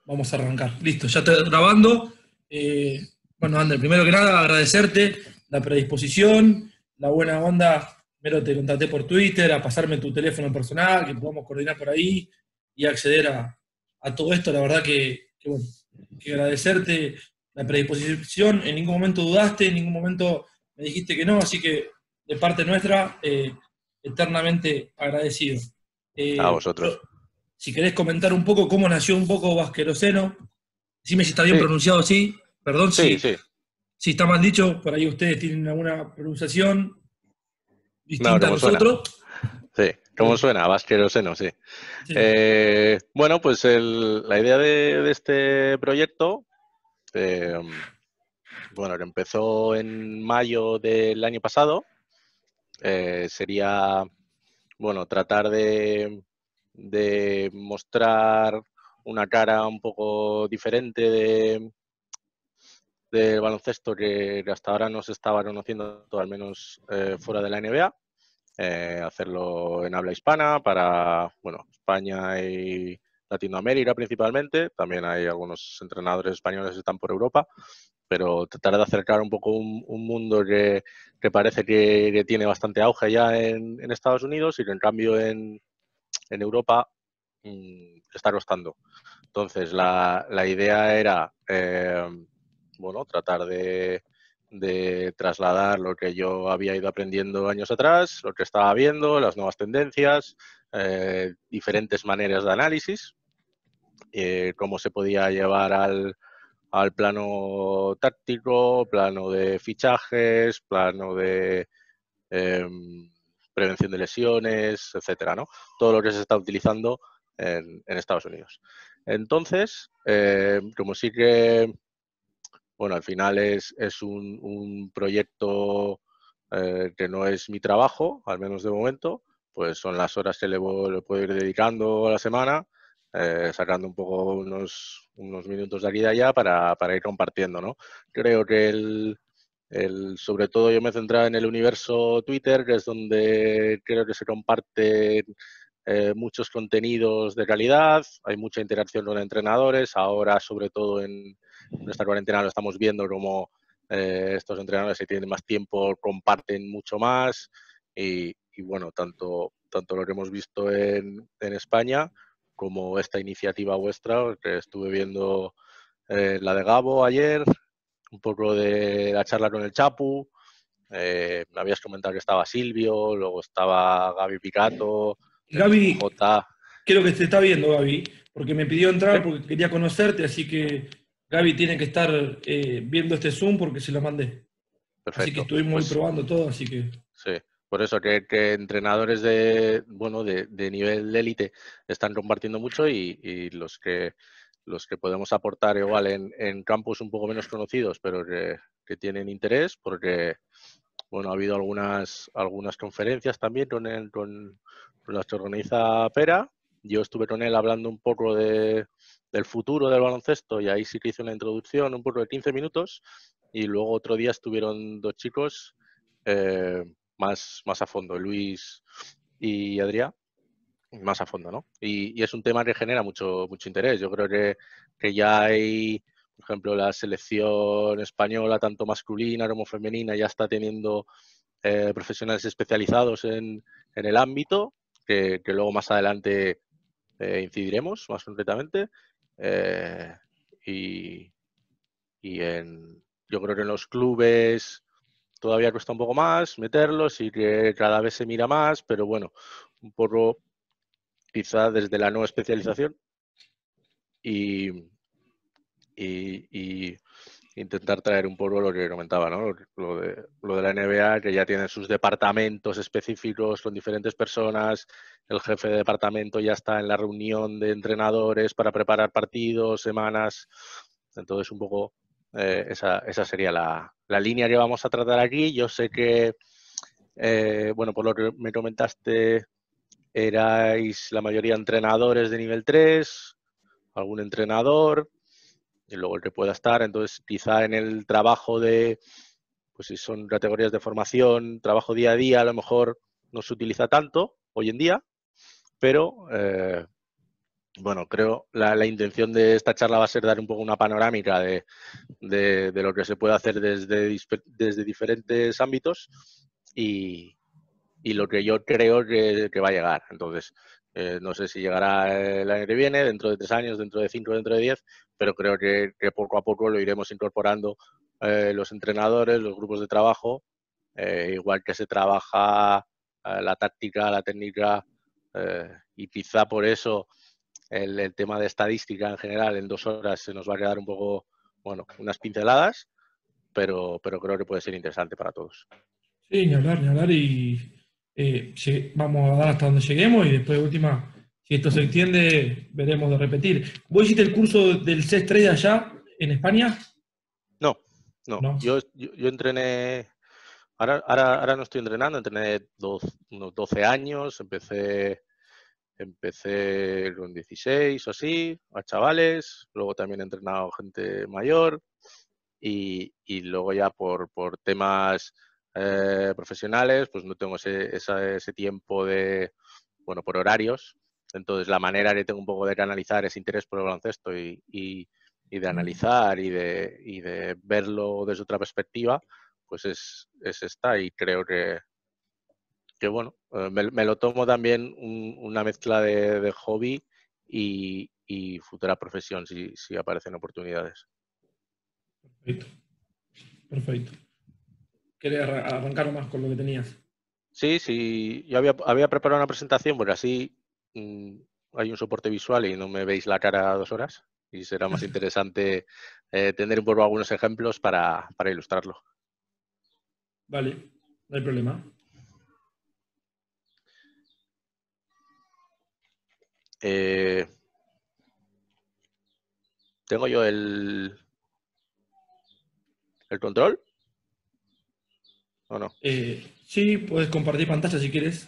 Vamos a arrancar. Listo, ya estoy grabando. Eh, bueno, Ander, primero que nada, agradecerte la predisposición, la buena onda. Primero te contacté por Twitter, a pasarme tu teléfono personal, que podamos coordinar por ahí y acceder a todo esto. La verdad bueno, que agradecerte la predisposición. En ningún momento dudaste, en ningún momento me dijiste que no, así que de parte nuestra, eternamente agradecido. A Eh, vosotros. si querés comentar un poco cómo nació un poco Vasqueroceno, decime si está bien Sí, pronunciado así, perdón sí, sí. si está mal dicho, por ahí ustedes tienen alguna pronunciación No, distinta a como suena. nosotros. Sí, como Bien, suena, Vasqueroseno, sí. sí. Bueno, pues la idea de este proyecto, eh, bueno, que empezó en mayo del año pasado, sería, bueno, tratar de mostrar una cara un poco diferente del baloncesto que hasta ahora no se estaba conociendo, al menos fuera de la NBA. Hacerlo en habla hispana para, bueno, España y Latinoamérica principalmente. También hay algunos entrenadores españoles que están por Europa, pero tratar de acercar un poco un mundo que parece que tiene bastante auge ya en Estados Unidos y que en cambio en Europa está costando. Entonces, la idea era, bueno, tratar de trasladar lo que yo había ido aprendiendo años atrás, lo que estaba viendo, las nuevas tendencias, diferentes maneras de análisis, cómo se podía llevar al plano táctico, plano de fichajes, plano de eh, prevención de lesiones, etcétera, ¿no? Todo lo que se está utilizando en Estados Unidos. Entonces, como sí que, bueno, al final es un proyecto que no es mi trabajo, al menos de momento, pues son las horas que le puedo ir dedicando a la semana, sacando un poco unos minutos de aquí y de allá para ir compartiendo, ¿no? Creo que sobre todo yo me he centrado en el universo Twitter, que es donde creo que se comparten muchos contenidos de calidad, hay mucha interacción con entrenadores, ahora sobre todo en esta cuarentena lo estamos viendo como estos entrenadores que tienen más tiempo comparten mucho más y bueno, tanto lo que hemos visto en España como esta iniciativa vuestra, que estuve viendo la de Gabo ayer, un poco de la charla con el Chapu, me habías comentado que estaba Silvio, luego estaba Gaby Picato, el mismo Gaby, J. creo que te está viendo, Gaby, porque me pidió ¿Sí? entrar porque quería conocerte, así que Gaby tiene que estar viendo este Zoom porque se lo mandé. Así que Perfecto. estuvimos ahí Pues probando todo, así que sí, por eso que entrenadores bueno, de nivel de élite están compartiendo mucho y los que podemos aportar igual en campos un poco menos conocidos, pero que tienen interés, porque bueno, ha habido algunas conferencias también con las que organiza Pera. Yo estuve con él hablando un poco del futuro del baloncesto y ahí sí que hice una introducción, un poco de 15 minutos. Y luego otro día estuvieron dos chicos eh, más a fondo, Luis y Adrián, más a fondo, ¿no? Y es un tema que genera mucho interés. Yo creo que ya hay, por ejemplo, la selección española, tanto masculina como femenina, ya está teniendo profesionales especializados en el ámbito, que luego más adelante incidiremos más concretamente. Eh, y, yo creo que en los clubes todavía cuesta un poco más meterlos y que cada vez se mira más, pero bueno, un poco quizá desde la no especialización y, y intentar traer un poco lo que comentaba, ¿no? Lo de la NBA, que ya tienen sus departamentos específicos con diferentes personas, el jefe de departamento ya está en la reunión de entrenadores para preparar partidos, semanas, entonces un poco esa sería la línea que vamos a tratar aquí. Yo sé que, bueno, por lo que me comentaste, erais la mayoría entrenadores de nivel 3, algún entrenador, y luego el que pueda estar. Entonces, quizá en el trabajo pues si son categorías de formación, trabajo día a día, a lo mejor no se utiliza tanto hoy en día, pero Bueno, creo la intención de esta charla va a ser dar un poco una panorámica de lo que se puede hacer desde diferentes ámbitos y, y lo que yo creo que va a llegar. Entonces, no sé si llegará el año que viene, dentro de 3 años, dentro de 5, dentro de 10, pero creo que poco a poco lo iremos incorporando los entrenadores, los grupos de trabajo, igual que se trabaja la táctica, la técnica, y quizá por eso el tema de estadística en general en 2 horas se nos va a quedar un poco, bueno, unas pinceladas, pero creo que puede ser interesante para todos. Sí, ni hablar y vamos a dar hasta donde lleguemos y después de última, si esto se extiende, veremos de repetir. ¿Vos hiciste el curso del CES 3 de allá en España? No, no. No. Yo entrené, ahora no estoy entrenando, entrené unos 12 años, empecé con 16 o así, a chavales, luego también he entrenado gente mayor y luego ya por temas profesionales, pues no tengo ese tiempo bueno, por horarios. Entonces, la manera que tengo un poco de canalizar ese interés por el baloncesto y de analizar y de verlo desde otra perspectiva, pues es esta y creo que bueno, me lo tomo también una mezcla de hobby y futura profesión si aparecen oportunidades. Perfecto, perfecto. ¿Querés arrancar más con lo que tenías? Sí, sí, yo había preparado una presentación porque así mm, hay un soporte visual y no me veis la cara 2 horas y será más interesante tener un poco algunos ejemplos para ilustrarlo. Vale, no hay problema. Eh, ¿Tengo yo el control o no? Sí, puedes compartir pantalla si quieres.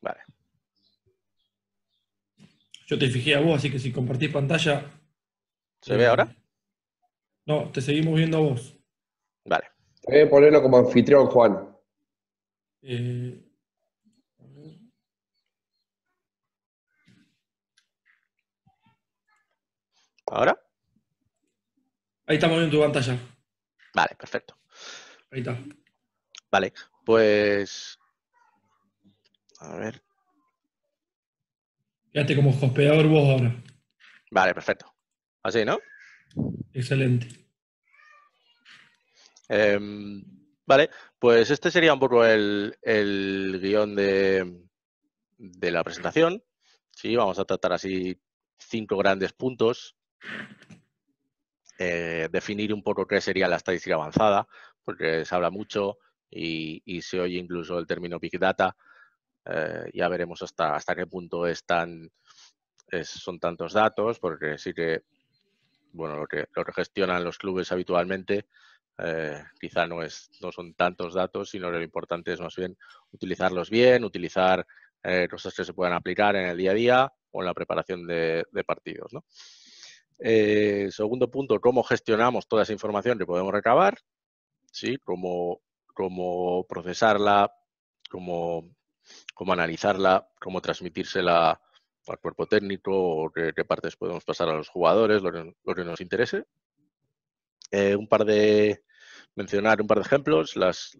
Vale, Yo te fijé a vos, así que si compartís pantalla, ¿se ve ahora? eh, no, te seguimos viendo a vos. Vale, Voy a ponerlo como anfitrión, Juan. Eh, ¿ahora? Ahí estamos viendo tu pantalla. Vale, perfecto. Ahí está. Vale, pues a ver, Quedaste como hospedador vos ahora. vale, perfecto. Así, ¿no? Excelente. Vale, pues este sería un poco el guión de la presentación. Sí, vamos a tratar así 5 grandes puntos. Definir un poco qué sería la estadística avanzada, porque se habla mucho y se oye incluso el término Big Data. Ya veremos hasta qué punto son tantos datos, porque sí que, bueno, lo que gestionan los clubes habitualmente quizá no son tantos datos, sino que lo importante es más bien utilizarlos bien, utilizar cosas que se puedan aplicar en el día a día o en la preparación de partidos, ¿no? Segundo punto, cómo gestionamos toda esa información que podemos recabar, ¿sí? Cómo procesarla, cómo analizarla, cómo transmitírsela al cuerpo técnico o qué partes podemos pasar a los jugadores, lo que nos interese. Mencionar un par de ejemplos. Las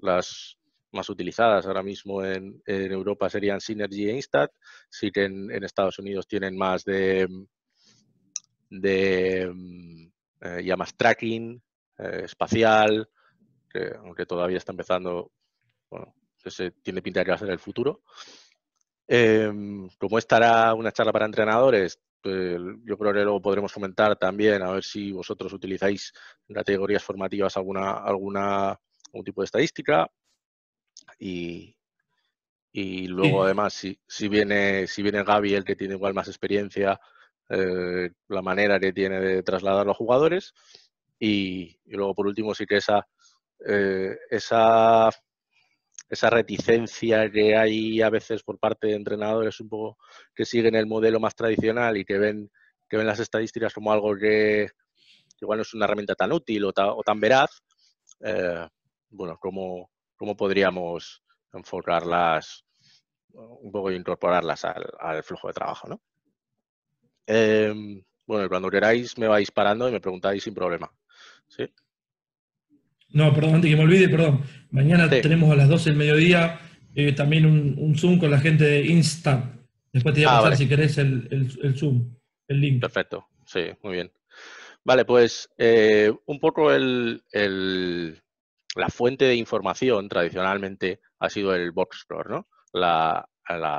más utilizadas ahora mismo en Europa serían Synergy e Instat. Sí que en Estados Unidos tienen más ya más tracking espacial, aunque todavía está empezando, bueno, que tiene pinta de que va a ser el futuro. Como esta era una charla para entrenadores, yo creo que luego podremos comentar también a ver si vosotros utilizáis en categorías formativas algún tipo de estadística y luego Sí, además si viene Gaby, el que tiene igual más experiencia, la manera que tiene de trasladar a los jugadores y luego por último sí que eh, esa esa reticencia que hay a veces por parte de entrenadores un poco que siguen el modelo más tradicional y que ven las estadísticas como algo que igual no es una herramienta tan útil o tan veraz, eh, bueno, ¿cómo podríamos enfocarlas un poco e incorporarlas al flujo de trabajo, ¿no? Bueno, cuando queráis me vais parando y me preguntáis sin problema. ¿Sí? No, perdón, antes que me olvide, perdón. Mañana Sí. tenemos a las 12 del mediodía también un Zoom con la gente de Instant. Después te voy a Ah, pasar, vale. si querés, el Zoom, el link. Perfecto. Sí, muy bien. Vale, pues un poco la fuente de información tradicionalmente ha sido el box score, ¿no? La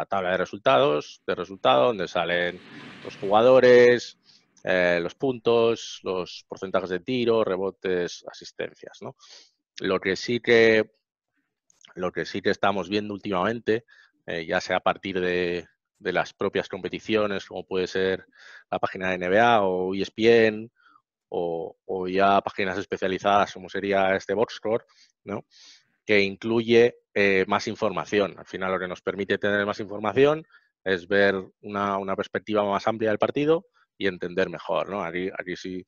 tabla de resultados, donde salen los jugadores, los puntos, los porcentajes de tiro, rebotes, asistencias, ¿no? Lo que sí que estamos viendo últimamente, ya sea a partir de las propias competiciones, como puede ser la página de NBA o ESPN, o ya páginas especializadas como sería este BoxScore, ¿no? Que incluye más información. Al final lo que nos permite tener más información es ver una perspectiva más amplia del partido y entender mejor, ¿no? Aquí si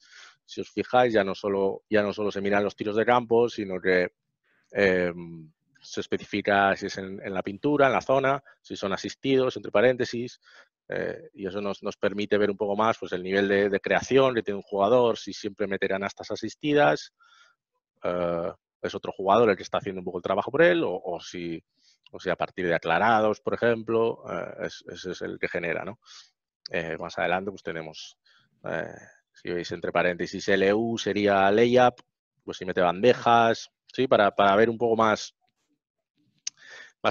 os fijáis ya no solo se miran los tiros de campo, sino que se especifica si es en la pintura, en la zona, si son asistidos, entre paréntesis, y eso nos permite ver un poco más pues, el nivel de creación que tiene un jugador, si siempre mete canastas asistidas, es otro jugador el que está haciendo un poco el trabajo por él, o si a partir de aclarados, por ejemplo, ese es el que genera, ¿no? Más adelante pues tenemos, si veis entre paréntesis, LU sería layup, pues si mete bandejas, ¿sí? Para ver un poco más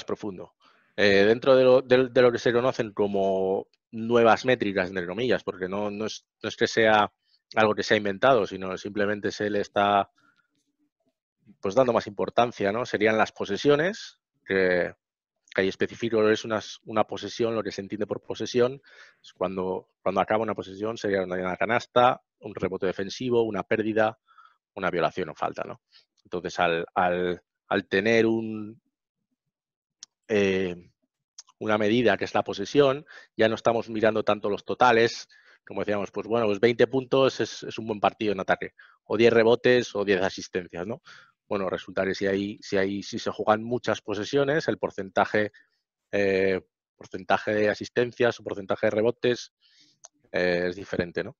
profundo. Dentro de lo que se conocen como nuevas métricas, entre comillas, porque no es que sea algo que se ha inventado, sino simplemente se le está pues dando más importancia, ¿no? Serían las posesiones, que ahí específico es una posesión, lo que se entiende por posesión, es cuando acaba una posesión sería una canasta, un rebote defensivo, una pérdida, una violación o falta, ¿no? Entonces, al tener una medida que es la posesión, ya no estamos mirando tanto los totales, como decíamos, pues bueno, pues 20 puntos es un buen partido en ataque, o 10 rebotes o 10 asistencias, ¿no? Bueno, resulta que si se juegan muchas posesiones, el porcentaje de asistencias o porcentaje de rebotes es diferente, ¿no?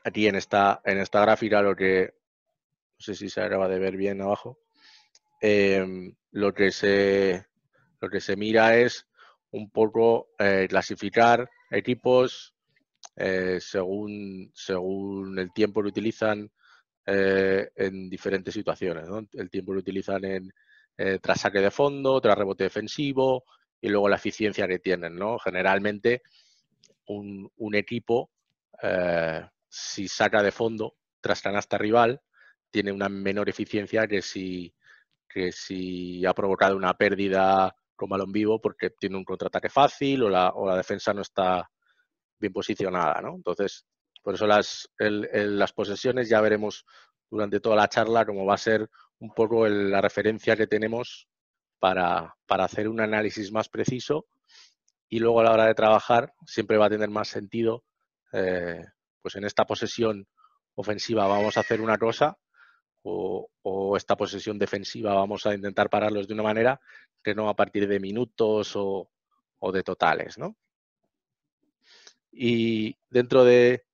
Aquí en esta gráfica lo que, no sé si se acaba de ver bien abajo, lo que se mira es un poco clasificar equipos según el tiempo que utilizan en diferentes situaciones, ¿no? El tiempo que utilizan tras saque de fondo, tras rebote defensivo y luego la eficiencia que tienen, ¿no? Generalmente un equipo, si saca de fondo tras canasta rival, tiene una menor eficiencia que si ha provocado una pérdida con balón vivo porque tiene un contraataque fácil o la defensa no está bien posicionada, ¿no? Entonces, por eso las posesiones ya veremos durante toda la charla cómo va a ser un poco la referencia que tenemos para hacer un análisis más preciso, y luego a la hora de trabajar siempre va a tener más sentido, pues en esta posesión ofensiva vamos a hacer una cosa, o esta posesión defensiva vamos a intentar pararlos de una manera que no a partir de minutos o de totales, ¿no? Y dentro de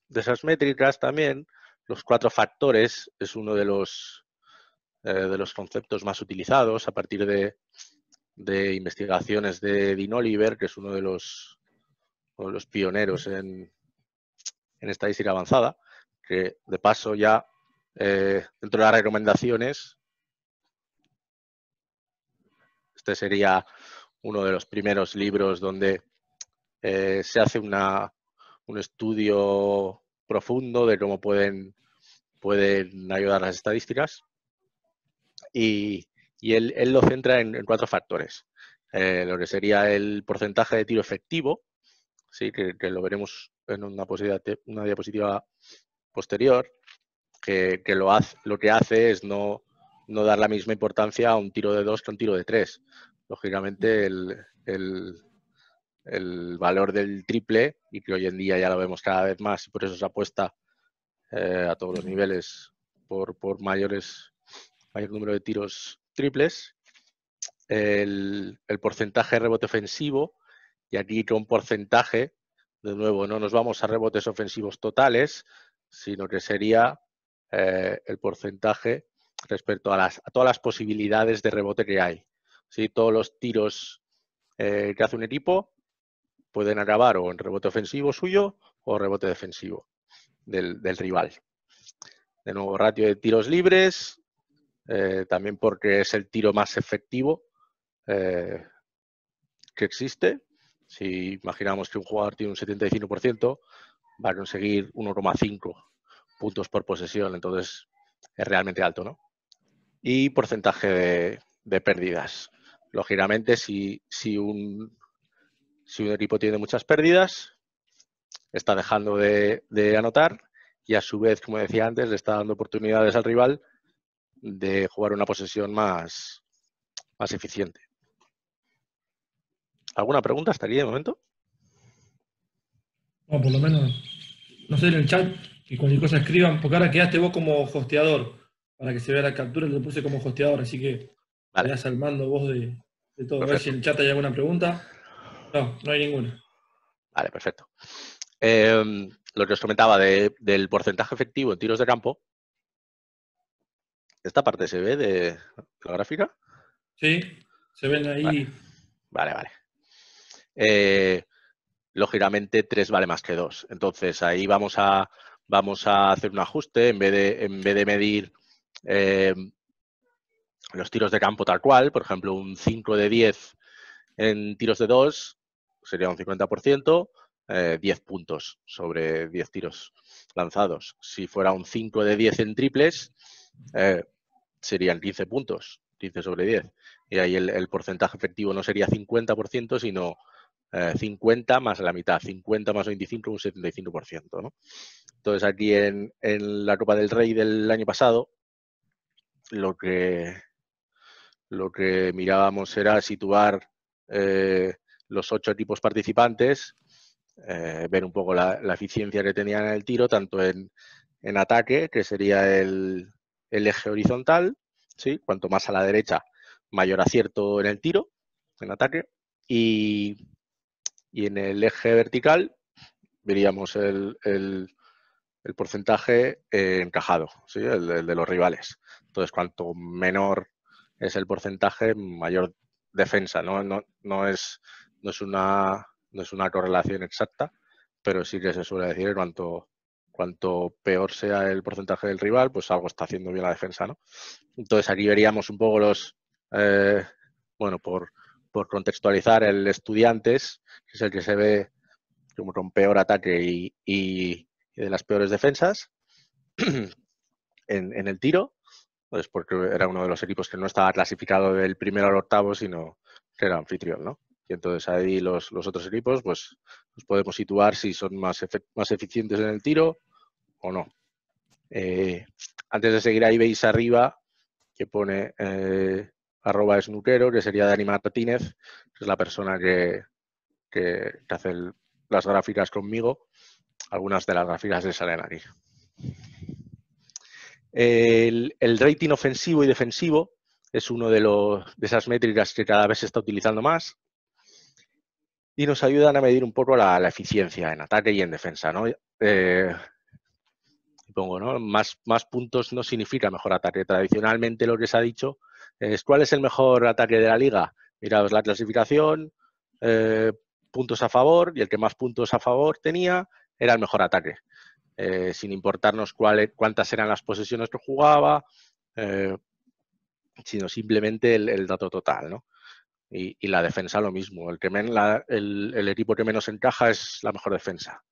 esas métricas también, los 4 factores es uno de los conceptos más utilizados a partir de investigaciones de Dean Oliver, que es uno de los pioneros en estadística avanzada, que de paso ya dentro de las recomendaciones, este sería uno de los primeros libros donde se hace un estudio profundo de cómo pueden ayudar las estadísticas, y él lo centra en 4 factores. Lo que sería el porcentaje de tiro efectivo, ¿sí? que lo veremos en una diapositiva posterior, que lo que hace es no dar la misma importancia a un tiro de 2 que a un tiro de 3. Lógicamente, el valor del triple, y que hoy en día ya lo vemos cada vez más, y por eso se apuesta a todos los niveles por mayor número de tiros triples. El porcentaje de rebote ofensivo Y aquí con porcentaje, de nuevo, no nos vamos a rebotes ofensivos totales, sino que sería el porcentaje respecto a todas las posibilidades de rebote que hay. ¿Sí? Todos los tiros que hace un equipo pueden acabar o en rebote ofensivo suyo o rebote defensivo del rival. De nuevo, ratio de tiros libres, también porque es el tiro más efectivo que existe. Si imaginamos que un jugador tiene un 75%, va a conseguir 1,5 puntos por posesión, entonces es realmente alto, ¿no? Y porcentaje de pérdidas. Lógicamente, si un equipo tiene muchas pérdidas, está dejando de anotar y a su vez, como decía antes, le está dando oportunidades al rival de jugar una posesión más eficiente. ¿Alguna pregunta hasta aquí de momento? No, por lo menos, no sé, en el chat, que cualquier cosa escriban, porque ahora quedaste vos como hosteador, para que se vea la captura, lo puse como hosteador, así que Vale. quedás al mando vos de todo. A ver si Perfecto. en el chat hay alguna pregunta. No, no hay ninguna. Vale, perfecto. Lo que os comentaba del porcentaje efectivo en tiros de campo. ¿Esta parte se ve de la gráfica? Sí, se ven ahí. Vale. Lógicamente 3 vale más que 2. Entonces ahí vamos a hacer un ajuste en vez de medir los tiros de campo tal cual. Por ejemplo, un 5 de 10 en tiros de 2 sería un 50%, 10 puntos sobre 10 tiros lanzados. Si fuera un 5 de 10 en triples, serían 15 puntos, 15 sobre 10. Y ahí el porcentaje efectivo no sería 50%, sino 50 más la mitad, 50 más 25, un 75%, ¿no? Entonces aquí en la Copa del Rey del año pasado, lo que mirábamos era situar los 8 equipos participantes, ver un poco la eficiencia que tenían en el tiro, tanto en ataque, que sería el eje horizontal, ¿sí? Cuanto más a la derecha, mayor acierto en el tiro, en ataque, y en el eje vertical veríamos el porcentaje encajado, ¿sí? El de los rivales. Entonces, cuanto menor es el porcentaje, mayor defensa. No es una correlación exacta, pero sí que se suele decir que cuanto peor sea el porcentaje del rival, pues algo está haciendo bien la defensa, ¿no? Entonces aquí veríamos un poco por contextualizar, el Estudiantes, que es el que se ve como con peor ataque y de las peores defensas en el tiro, pues porque era uno de los equipos que no estaba clasificado del primero al octavo, sino que era anfitrión, ¿no? Y entonces ahí los otros equipos, pues nos podemos situar si son más eficientes en el tiro o no. Antes de seguir ahí veis arriba que pone @snooquero, que sería Dani Martínez, que es la persona que hace las gráficas conmigo. Algunas de las gráficas le salen aquí. El rating ofensivo y defensivo es uno de esas métricas que cada vez se está utilizando más y nos ayudan a medir un poco la eficiencia en ataque y en defensa, ¿no? Supongo, ¿no? Más puntos no significa mejor ataque. Tradicionalmente lo que se ha dicho es ¿cuál es el mejor ataque de la liga? Miraos la clasificación, puntos a favor, y el que más puntos a favor tenía era el mejor ataque. Sin importarnos cuántas eran las posesiones que jugaba, sino simplemente el dato total, ¿no? Y la defensa lo mismo. El equipo que menos encaja es la mejor defensa.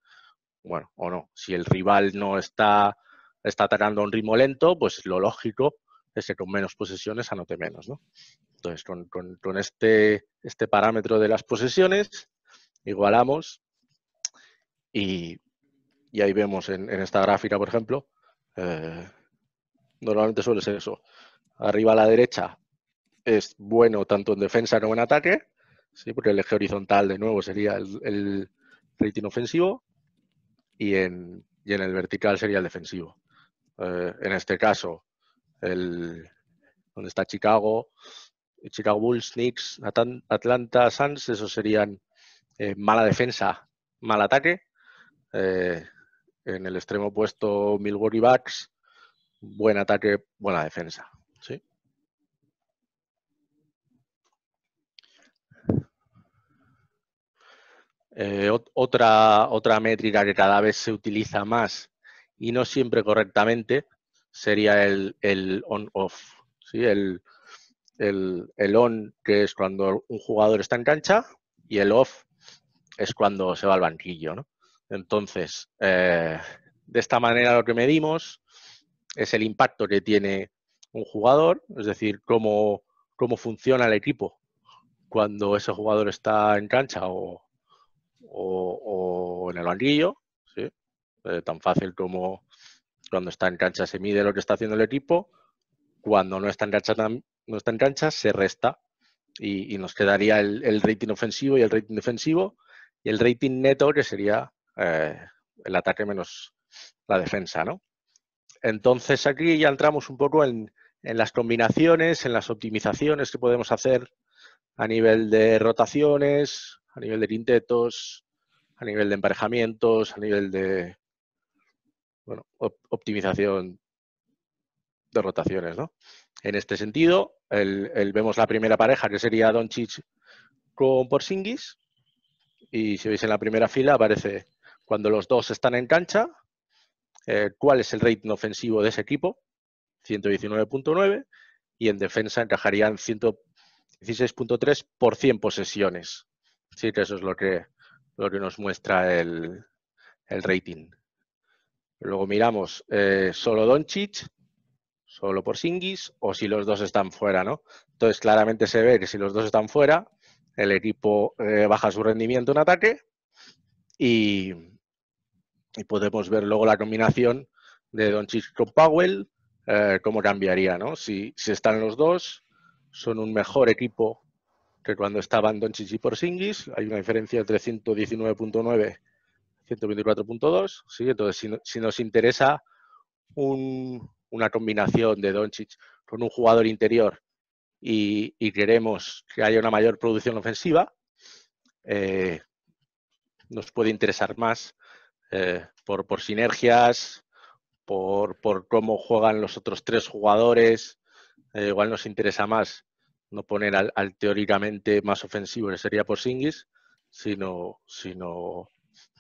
Bueno, o no. Si el rival no está atacando a un ritmo lento, pues lo lógico es que con menos posesiones anote menos, ¿no? Entonces, con este parámetro de las posesiones, igualamos y ahí vemos en esta gráfica, por ejemplo, normalmente suele ser eso. Arriba a la derecha es bueno tanto en defensa como en ataque, ¿sí? Porque el eje horizontal, de nuevo, sería el rating ofensivo y en el vertical sería el defensivo. En este caso, donde está Chicago Bulls, Knicks, Atlanta Suns, esos serían mala defensa, mal ataque. En el extremo opuesto, Milwaukee Bucks, buen ataque, buena defensa. ¿Sí? Otra métrica que cada vez se utiliza más y no siempre correctamente sería el on-off. ¿Sí? El on, que es cuando un jugador está en cancha, y el off es cuando se va al banquillo, ¿no? Entonces, de esta manera lo que medimos es el impacto que tiene un jugador, es decir, cómo funciona el equipo cuando ese jugador está en cancha o en el banquillo, ¿sí? Tan fácil como cuando está en cancha se mide lo que está haciendo el equipo, cuando no está en cancha se resta y nos quedaría el rating ofensivo y el rating defensivo y el rating neto, que sería el ataque menos la defensa, ¿no? Entonces aquí ya entramos un poco en las combinaciones, en las optimizaciones que podemos hacer a nivel de rotaciones, a nivel de quintetos, a nivel de emparejamientos, a nivel de optimización de rotaciones, ¿no? En este sentido, vemos la primera pareja, que sería Doncic con Porzingis, y si veis en la primera fila aparece cuando los dos están en cancha, cuál es el rating ofensivo de ese equipo, 119.9, y en defensa encajarían 116.3 por 100 posesiones. Sí, que eso es lo que nos muestra el rating. Luego miramos solo Doncic, solo Porzingis, o si los dos están fuera, ¿no? Entonces claramente se ve que si los dos están fuera, el equipo baja su rendimiento en ataque y podemos ver luego la combinación de Doncic con Powell, cómo cambiaría, ¿no? Si están los dos, son un mejor equipo que cuando estaban Doncic y Porzingis. Hay una diferencia entre 119.9 y 124.2, ¿sí? Entonces, si nos interesa una combinación de Doncic con un jugador interior y queremos que haya una mayor producción ofensiva, nos puede interesar más por sinergias, por cómo juegan los otros tres jugadores. Igual nos interesa más no poner al teóricamente más ofensivo, que sería Porzingis, sino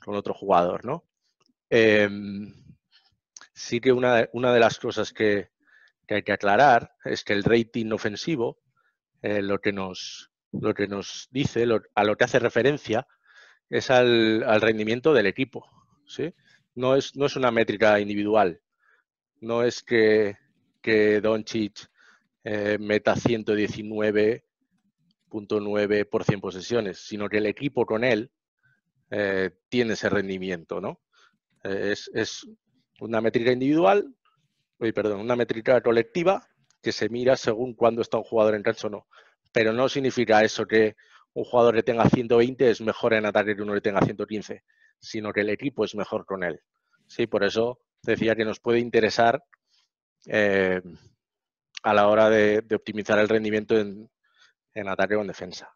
con otro jugador, ¿no? Sí que una de las cosas que hay que aclarar es que el rating ofensivo, lo que nos dice, a lo que hace referencia, es al rendimiento del equipo, ¿sí? No es una métrica individual. No es que Doncic meta 119.9 por 100 posesiones, sino que el equipo con él tiene ese rendimiento, ¿no? Es una métrica individual, una métrica colectiva que se mira según cuándo está un jugador en cancha o no. Pero no significa eso que un jugador que tenga 120 es mejor en ataque que uno que tenga 115, sino que el equipo es mejor con él. Sí, por eso decía que nos puede interesar a la hora de optimizar el rendimiento en ataque o en defensa.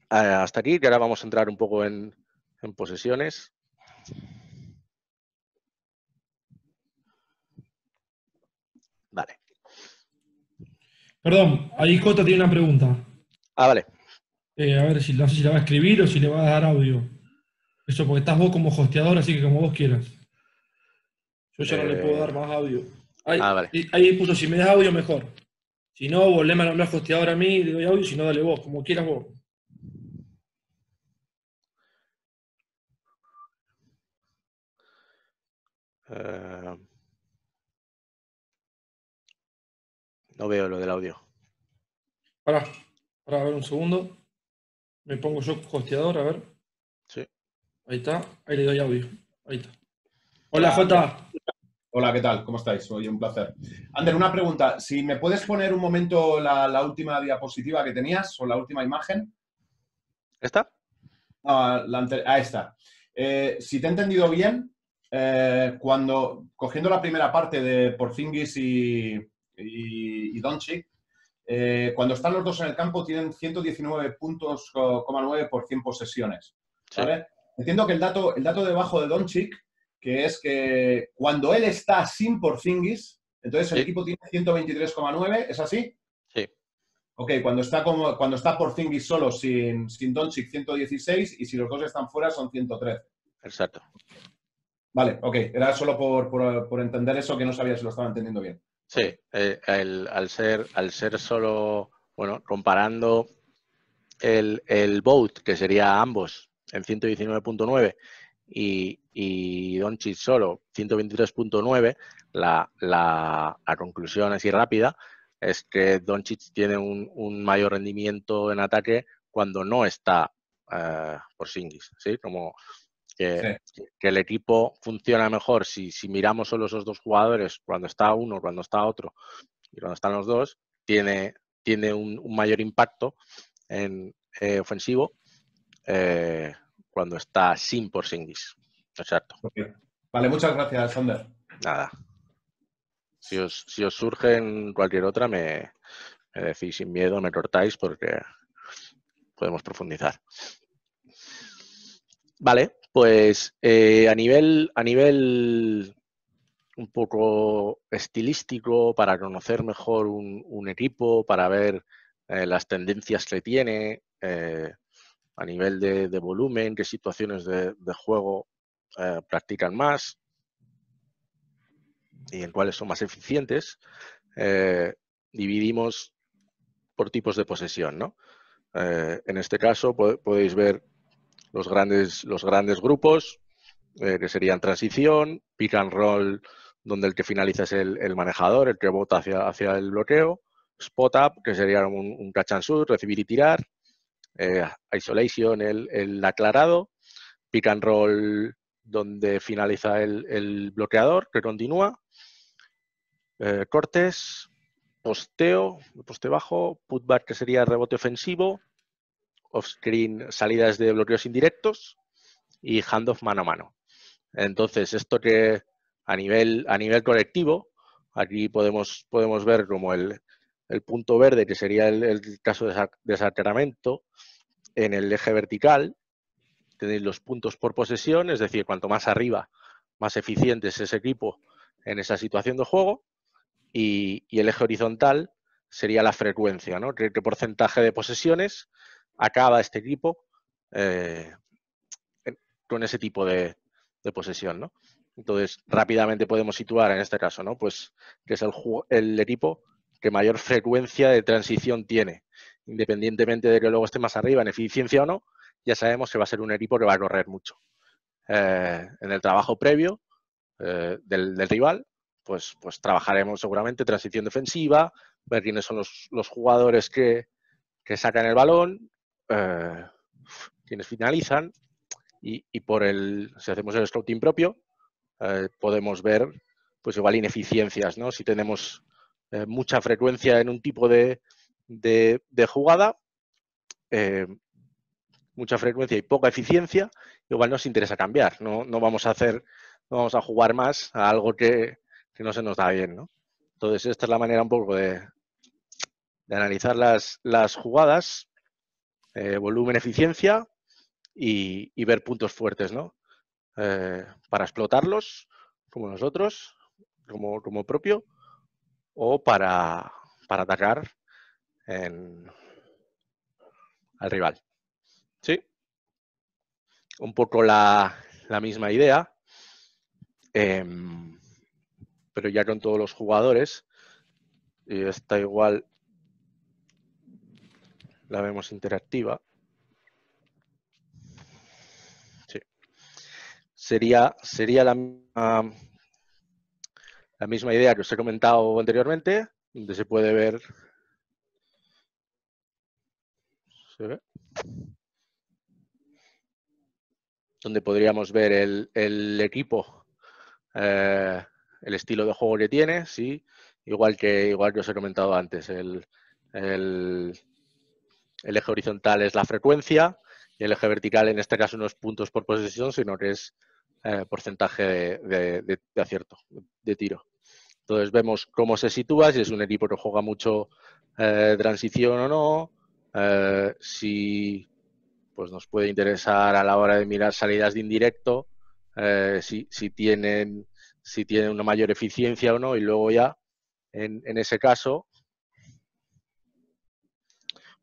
Hasta aquí, que ahora vamos a entrar un poco en posesiones. Vale. Perdón, ahí Jota tiene una pregunta. Vale. A ver, no sé si la va a escribir o si le va a dar audio. Eso porque estás vos como hosteador, así que como vos quieras. Yo ya no le puedo dar más audio. Vale. Ahí puso, si me das audio, mejor. Si no, volveme a nombrar hosteador a mí, le doy audio, si no, dale vos, como quieras vos. No veo lo del audio. Pará, a ver un segundo. Me pongo yo hosteador, a ver. Sí. Ahí está, ahí le doy audio. Ahí está. Hola, Jota. Hola, ¿qué tal? ¿Cómo estáis? Hoy un placer. Ander, una pregunta. Si me puedes poner un momento la última diapositiva que tenías o la última imagen. ¿Esta? Esta. Si te he entendido bien, cogiendo la primera parte de Porzingis y Doncic, cuando están los dos en el campo tienen 119 puntos, 9 por 100 posesiones. ¿Vale? Sí. Entiendo que el dato debajo de Doncic, que es que cuando él está sin Porzingis, entonces el equipo tiene 123,9, ¿es así? Sí. Ok, cuando está Porzingis solo sin Doncic, 116, y si los dos están fuera son 113. Exacto. Vale, ok. Era solo por entender eso, que no sabía si lo estaba entendiendo bien. Sí, al ser solo, bueno, comparando el vote, que sería ambos en 119.9 y Doncic solo 123.9, la conclusión así rápida es que Doncic tiene un mayor rendimiento en ataque cuando no está Porzingis, ¿sí? Como que el equipo funciona mejor si miramos solo esos dos jugadores, cuando está uno, cuando está otro y cuando están los dos, tiene un mayor impacto en ofensivo cuando está sin Porzingis. Exacto. Okay. Vale, muchas gracias, Sander. Nada. Si os surge en cualquier otra, me decís sin miedo, me cortáis porque podemos profundizar. Vale, pues a nivel un poco estilístico, para conocer mejor un equipo, para ver las tendencias que tiene, a nivel de volumen, qué situaciones de juego practican más y en cuáles son más eficientes, dividimos por tipos de posesión, ¿no? En este caso podéis ver los grandes grupos, que serían transición, pick and roll, donde el que finaliza es el manejador, el que bota hacia el bloqueo, spot up, que sería un catch and shoot, recibir y tirar, isolation, el aclarado, pick and roll, donde finaliza el bloqueador, que continúa, cortes, posteo, poste bajo, putback, que sería rebote ofensivo, off-screen, salidas de bloqueos indirectos y handoff mano a mano. Entonces, esto que a nivel colectivo, aquí podemos ver como el punto verde, que sería el caso de desacaramiento, en el eje vertical tenéis los puntos por posesión, es decir, cuanto más arriba, más eficiente es ese equipo en esa situación de juego, y el eje horizontal sería la frecuencia, ¿no? ¿Qué porcentaje de posesiones acaba este equipo con ese tipo de posesión, ¿no? Entonces, rápidamente podemos situar en este caso, ¿no? Pues que es el equipo que mayor frecuencia de transición tiene. Independientemente de que luego esté más arriba en eficiencia o no, ya sabemos que va a ser un equipo que va a correr mucho. En el trabajo previo del rival, pues trabajaremos seguramente transición defensiva, ver quiénes son los jugadores que sacan el balón, quienes finalizan, y si hacemos el scouting propio, podemos ver pues igual ineficiencias, ¿no? Si tenemos mucha frecuencia en un tipo de jugada, mucha frecuencia y poca eficiencia, igual nos interesa cambiar, no vamos a jugar más a algo que no se nos da bien, ¿no? Entonces, esta es la manera un poco de analizar las jugadas, volumen, eficiencia y ver puntos fuertes, ¿no? Para explotarlos, como nosotros, como propio, o para atacar al rival. ¿Sí? Un poco la misma idea, pero ya con todos los jugadores, y esta igual la vemos interactiva. Sí. Sería la misma idea que os he comentado anteriormente, donde se puede ver. ¿Se ve? Donde podríamos ver el equipo, el estilo de juego que tiene, sí, igual que os he comentado antes. El eje horizontal es la frecuencia y el eje vertical, en este caso, no es puntos por posesión, sino que es porcentaje de acierto, de tiro. Entonces vemos cómo se sitúa, si es un equipo que juega mucho transición o no, si pues nos puede interesar a la hora de mirar salidas de indirecto, si tienen una mayor eficiencia o no, y luego ya en ese caso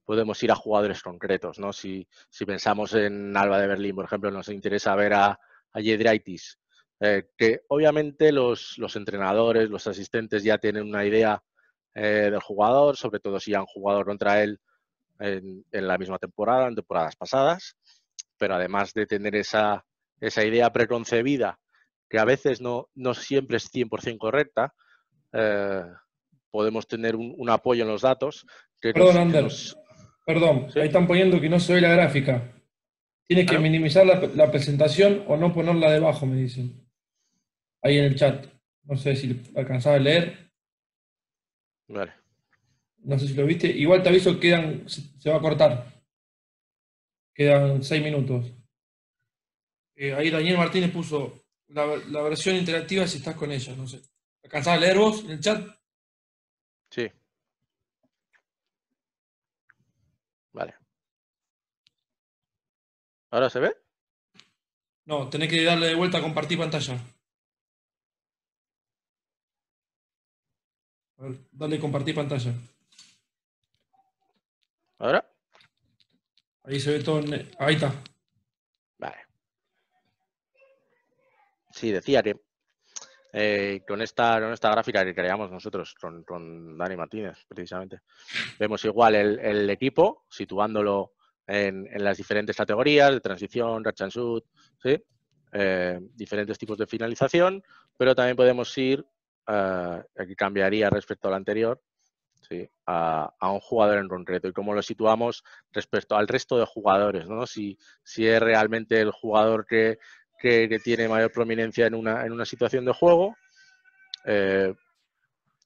podemos ir a jugadores concretos, ¿no? Si pensamos en Alba de Berlín, por ejemplo, nos interesa ver a Giedraitis, que obviamente los entrenadores, los asistentes ya tienen una idea del jugador, sobre todo si han jugado contra él en la misma temporada, en temporadas pasadas, pero además de tener esa idea preconcebida, que a veces no siempre es 100% correcta, podemos tener un apoyo en los datos que Perdón, nos... Ander. Perdón, ¿Sí? ahí están poniendo que no se ve la gráfica. Tienes que ¿Claro? minimizar la presentación o no ponerla debajo, me dicen. Ahí en el chat. No sé si alcanzaba a leer. Vale. No sé si lo viste. Igual te aviso, se va a cortar. Quedan 6 minutos. Ahí Daniel Martínez puso la versión interactiva si estás con ella. No sé. ¿Alcanzaba a leer vos en el chat? Sí. Vale. ¿Ahora se ve? No, tenés que darle de vuelta a compartir pantalla. A ver, dale compartir pantalla. ¿Ahora? Ahí se ve todo. Ahí está. Vale. Sí, decía que con esta gráfica que creamos nosotros, con Dani Martínez, precisamente, vemos igual el equipo, situándolo en las diferentes categorías de transición, catch and shoot, ¿sí? Diferentes tipos de finalización, pero también podemos ir, aquí cambiaría respecto al anterior, ¿sí? a un jugador en concreto y cómo lo situamos respecto al resto de jugadores, ¿no? Si es realmente el jugador que tiene mayor prominencia en una situación de juego,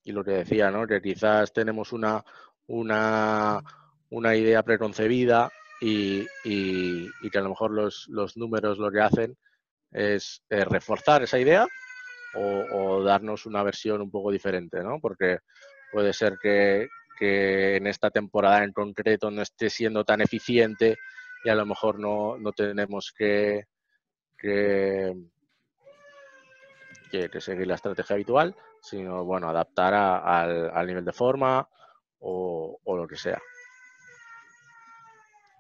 y lo que decía, ¿no? Que quizás tenemos una idea preconcebida y que a lo mejor los números lo que hacen es reforzar esa idea o darnos una versión un poco diferente, ¿no? Porque puede ser que en esta temporada en concreto no esté siendo tan eficiente y a lo mejor no tenemos que seguir la estrategia habitual, sino, bueno, adaptar al nivel de forma o lo que sea.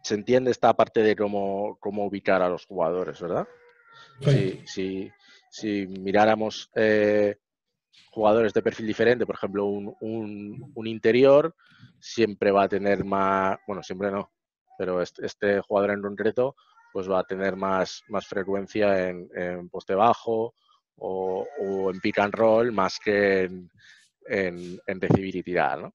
Se entiende esta parte de cómo ubicar a los jugadores, ¿verdad? Si miráramos jugadores de perfil diferente, por ejemplo, un interior, siempre va a tener más, bueno, siempre no, pero este jugador en concreto pues va a tener más frecuencia en poste bajo o en pick and roll más que en recibir y tirar, ¿no?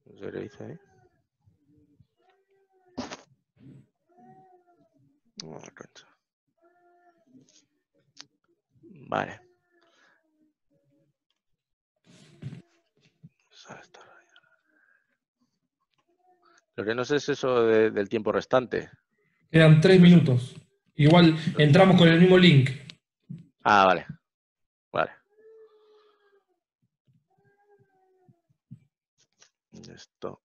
No sé qué dice ahí. Vale. Lo que no sé es eso del tiempo restante. Quedan 3 minutos. Igual entramos con el mismo link. Ah, vale. Vale. Esto.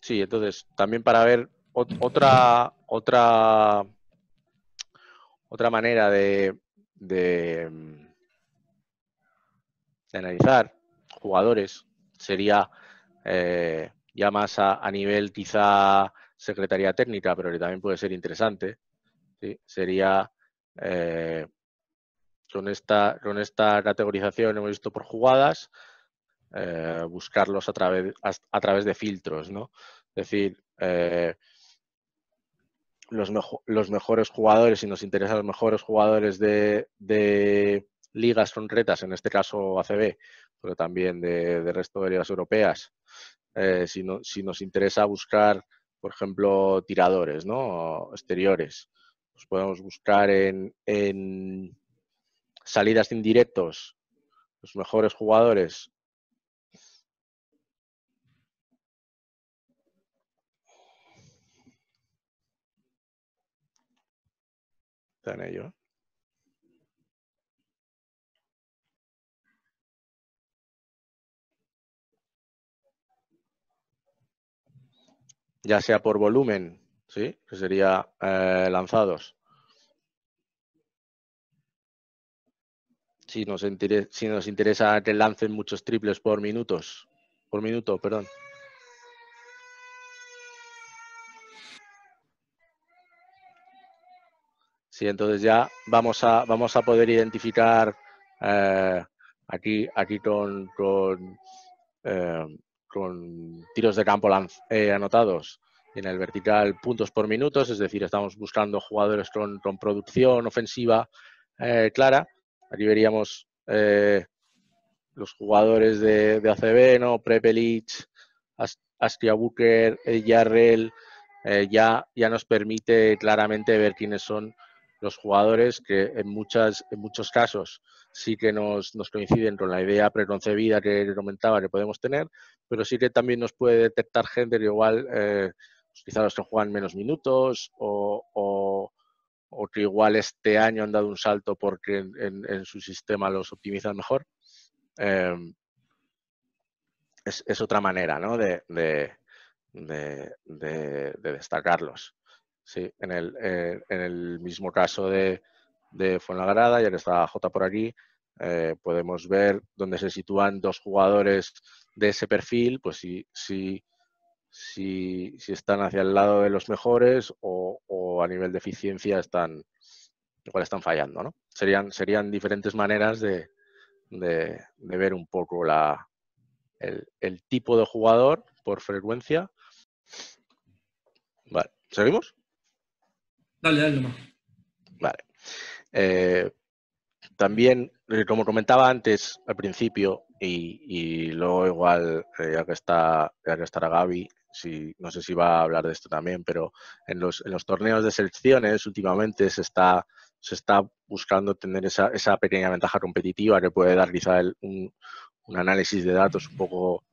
Sí, entonces, también para ver otra manera de analizar jugadores sería ya más a nivel quizá secretaría técnica, pero que también puede ser interesante, ¿sí? Sería con esta categorización hemos visto por jugadas, buscarlos a través de filtros, ¿no? Es decir, los mejores jugadores, si nos interesan los mejores jugadores de ligas concretas, en este caso ACB, pero también de resto de ligas europeas, si nos interesa buscar, por ejemplo, tiradores, ¿no? Exteriores, pues podemos buscar en salidas indirectos los mejores jugadores Está en ello. Ya sea por volumen, ¿sí? Que sería lanzados. Si nos interesa que lancen muchos triples por minuto, perdón. Sí, entonces ya vamos a poder identificar aquí con tiros de campo anotados en el vertical puntos por minutos, es decir, estamos buscando jugadores con producción ofensiva clara. Aquí veríamos los jugadores de ACB, ¿no? Prepelic, Askia Booker, Yarrell, ya nos permite claramente ver quiénes son los jugadores que en muchos casos sí que nos coinciden con la idea preconcebida que comentaba que podemos tener, pero sí que también nos puede detectar gente que igual quizás los que juegan menos minutos o que igual este año han dado un salto porque en su sistema los optimizan mejor. Es otra manera, ¿no? de destacarlos. Sí, en el mismo caso de Fuenlabrada, ya que está J por aquí, podemos ver dónde se sitúan dos jugadores de ese perfil, pues si están hacia el lado de los mejores o a nivel de eficiencia igual están fallando, ¿no? Serían diferentes maneras de ver un poco el tipo de jugador por frecuencia. Vale, ¿seguimos? Dale nomás. Vale. También, como comentaba antes al principio, y luego igual, ya que estará Gaby, no sé si va a hablar de esto también, pero en los torneos de selecciones últimamente se está buscando tener esa pequeña ventaja competitiva que puede dar quizá un análisis de datos un poco,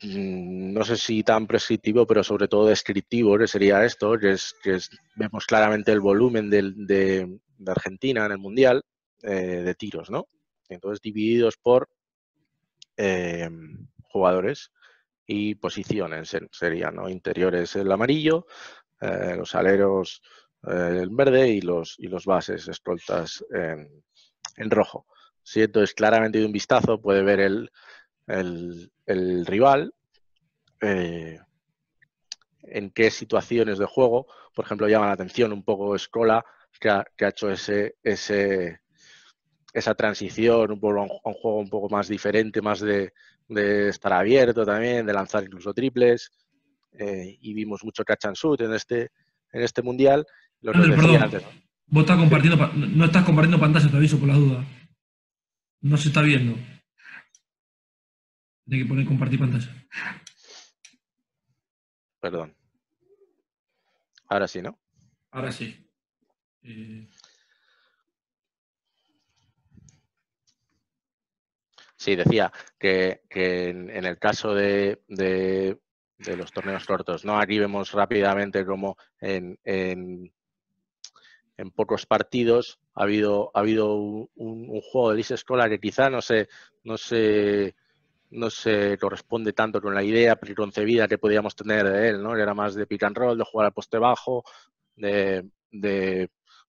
no sé si tan prescriptivo, pero sobre todo descriptivo, que sería esto, que es vemos claramente el volumen de Argentina en el Mundial de tiros, ¿no? Entonces divididos por jugadores y posiciones serían, ¿no? Interiores el amarillo, los aleros el verde y los bases escoltas en rojo. ¿Sí? Entonces claramente de un vistazo puede ver el rival, en qué situaciones de juego, por ejemplo, llama la atención un poco Scola, que ha hecho esa transición un poco a un juego un poco más diferente, más de estar abierto también, de lanzar incluso triples, y vimos mucho catch and shoot en este mundial. Lo que os Ander, decía perdón. antes, ¿no? Vos estás compartiendo, no estás compartiendo pantalla, te aviso por las dudas. No se está viendo. Hay que poner compartir pantalla. Perdón. Ahora sí, ¿no? Ahora sí. Sí, decía que en el caso de los torneos cortos, ¿no? Aquí vemos rápidamente como en pocos partidos ha habido un juego de Liz Escola que quizá no se corresponde tanto con la idea preconcebida que podíamos tener de él, ¿no? Que era más de pick and roll, de jugar al poste bajo, de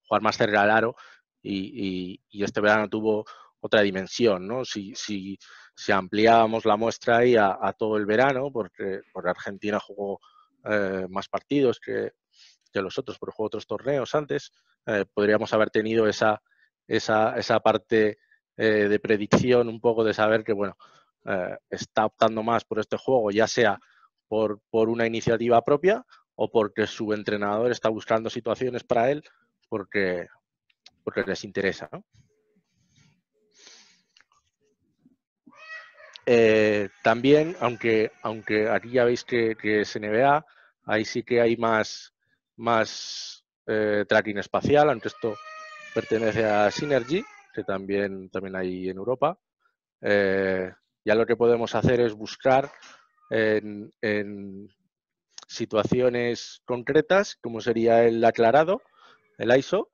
jugar más cerca al aro, y este verano tuvo otra dimensión, ¿no? Si ampliábamos la muestra ahí a todo el verano, porque Argentina jugó más partidos que los otros, porque jugó otros torneos antes, podríamos haber tenido esa parte de predicción, un poco de saber que, bueno, está optando más por este juego, ya sea por una iniciativa propia o porque su entrenador está buscando situaciones para él porque les interesa, ¿no? También, aunque aquí ya veis que es NBA, ahí sí que hay más tracking espacial, aunque esto pertenece a Synergy, que también hay en Europa. Ya lo que podemos hacer es buscar en situaciones concretas, como sería el aclarado, el ISO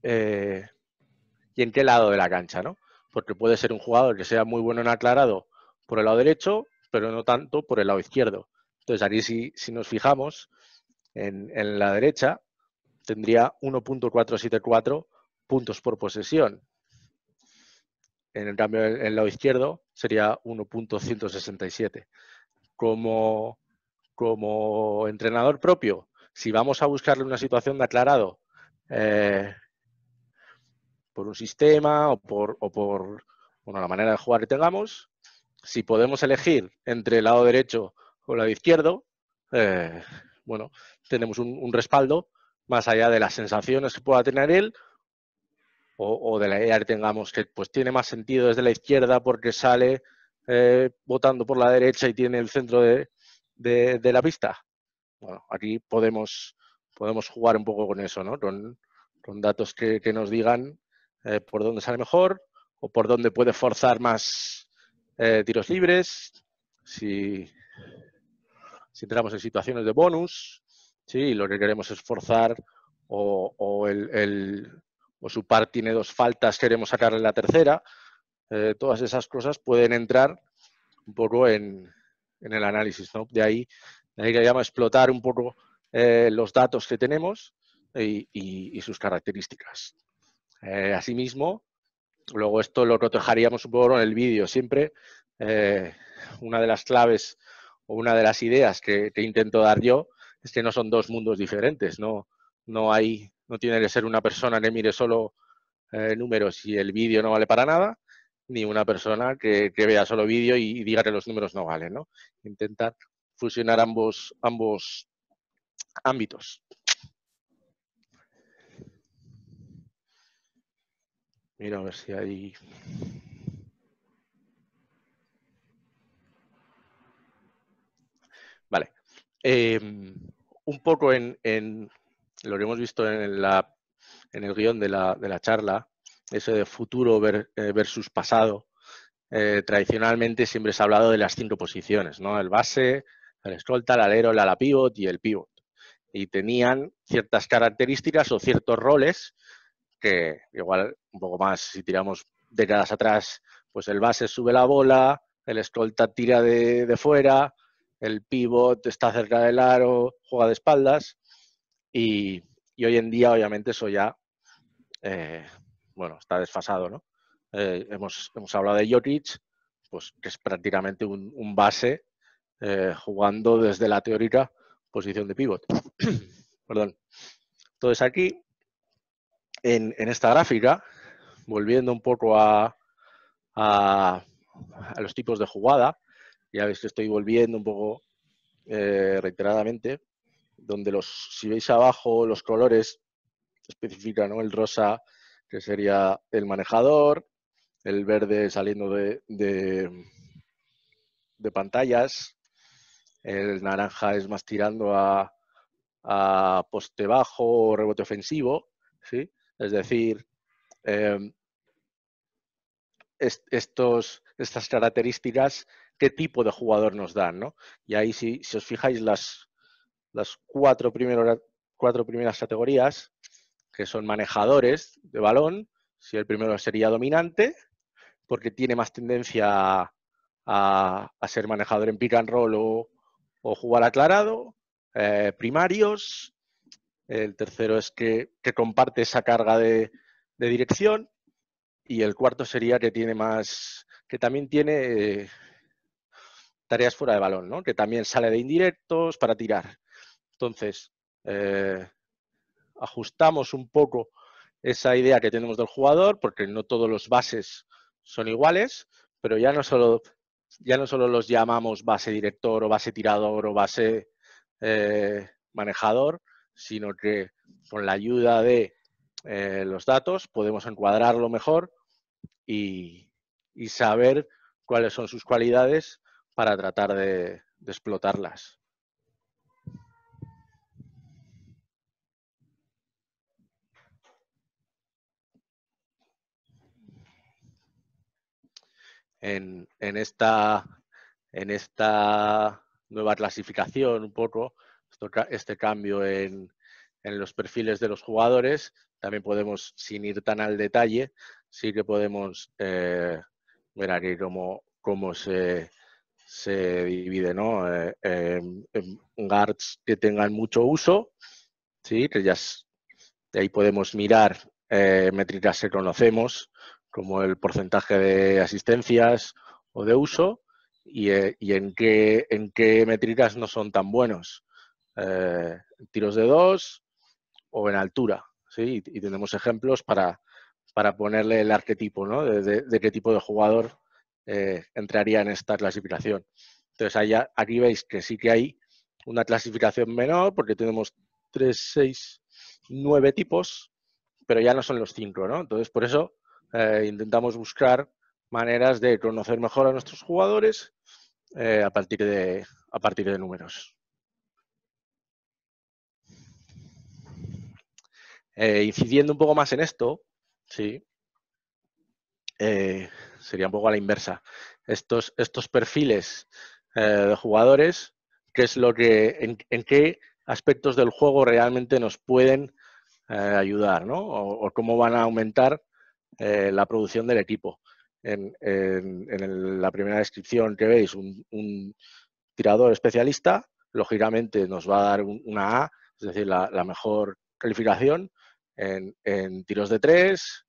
y en qué lado de la cancha, ¿no? Porque puede ser un jugador que sea muy bueno en aclarado por el lado derecho, pero no tanto por el lado izquierdo. Entonces, aquí si nos fijamos en la derecha, tendría 1.474 puntos por posesión. En el cambio, en el lado izquierdo sería 1.167. Como entrenador propio, si vamos a buscarle una situación de aclarado por un sistema o por bueno, la manera de jugar que tengamos, si podemos elegir entre el lado derecho o el lado izquierdo, bueno, tenemos un respaldo más allá de las sensaciones que pueda tener él o de la idea que tengamos, que pues tiene más sentido desde la izquierda porque sale botando por la derecha y tiene el centro de la pista. Bueno, aquí podemos jugar un poco con eso, ¿no? Con datos que nos digan por dónde sale mejor o por dónde puede forzar más tiros libres, si entramos en situaciones de bonus, ¿sí? Lo que queremos es forzar o su par tiene 2 faltas, queremos sacarle la tercera. Todas esas cosas pueden entrar un poco en el análisis, ¿no? De ahí que llama explotar un poco los datos que tenemos y sus características. Asimismo, luego esto lo cotejaríamos un poco en el vídeo. Siempre una de las claves o una de las ideas que intento dar yo es que no son 2 mundos diferentes. No tiene que ser una persona que mire solo números y el vídeo no vale para nada, ni una persona que vea solo vídeo y diga que los números no valen, ¿no? Intentar fusionar ambos ámbitos. Mira a ver si hay... Vale. Un poco en lo que hemos visto en el guión de la charla, eso de futuro versus pasado. Tradicionalmente siempre se ha hablado de las 5 posiciones, ¿no? El base, el escolta, el alero, el ala pivot y el pivot. Y tenían ciertas características o ciertos roles que igual un poco más, si tiramos décadas atrás, pues el base sube la bola, el escolta tira de fuera, el pivot está cerca del aro, juega de espaldas y hoy en día obviamente eso ya bueno, está desfasado, ¿no? Hemos hablado de Jokic, pues que es prácticamente un base jugando desde la teórica posición de pivot. Perdón. Entonces aquí, en esta gráfica, volviendo un poco a los tipos de jugada, ya veis que estoy volviendo un poco reiteradamente, donde si veis abajo los colores especifican, ¿no? El rosa, que sería el manejador, el verde saliendo de pantallas, el naranja es más tirando a poste bajo o rebote ofensivo, ¿sí? Es decir, estas características, ¿qué tipo de jugador nos dan, ¿no? Y ahí, si os fijáis, las 4 primeras categorías, que son manejadores de balón, si el primero sería dominante, porque tiene más tendencia a ser manejador en pick and roll o jugar aclarado. Primarios, el tercero es que comparte esa carga de dirección, y el cuarto sería que también tiene tareas fuera de balón, ¿no? Que también sale de indirectos para tirar. Entonces, ajustamos un poco esa idea que tenemos del jugador, porque no todos los bases son iguales, pero ya no solo los llamamos base director o base tirador o base manejador, sino que con la ayuda de los datos podemos encuadrarlo mejor y saber cuáles son sus cualidades para tratar de explotarlas. En esta nueva clasificación, un poco, este cambio en en los perfiles de los jugadores también podemos, sin ir tan al detalle, sí que podemos ver aquí cómo se divide, ¿no? En guards que tengan mucho uso, ¿sí? Que ya de ahí podemos mirar métricas que conocemos, como el porcentaje de asistencias o de uso, y en qué métricas no son tan buenos. Tiros de 2 o en altura, ¿sí? Y tenemos ejemplos para ponerle el arquetipo, ¿no? De qué tipo de jugador entraría en esta clasificación. Entonces, aquí veis que sí que hay una clasificación menor, porque tenemos 3, 6, 9 tipos, pero ya no son los 5, ¿no? Entonces, por eso intentamos buscar maneras de conocer mejor a nuestros jugadores a partir de números. Incidiendo un poco más en esto, ¿sí? Sería un poco a la inversa. Estos perfiles de jugadores, ¿qué es lo que, en qué aspectos del juego realmente nos pueden ayudar, ¿no? O cómo van a aumentar la producción del equipo? En la primera descripción que veis, un tirador especialista, lógicamente nos va a dar una A, es decir, la mejor calificación en tiros de 3,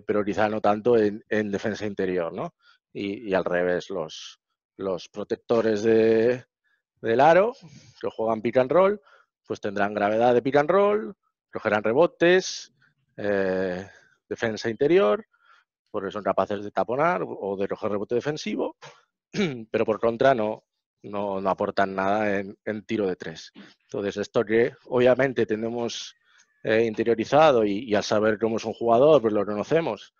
pero quizá no tanto en defensa interior, ¿no? Y al revés, los protectores del aro, que juegan pick and roll, pues tendrán gravedad de pick and roll, cogerán rebotes, defensa interior, porque son capaces de taponar o de coger rebote defensivo, pero por contra no aportan nada en tiro de 3. Entonces, esto que obviamente tenemos interiorizado y al saber cómo es un jugador, pues lo conocemos,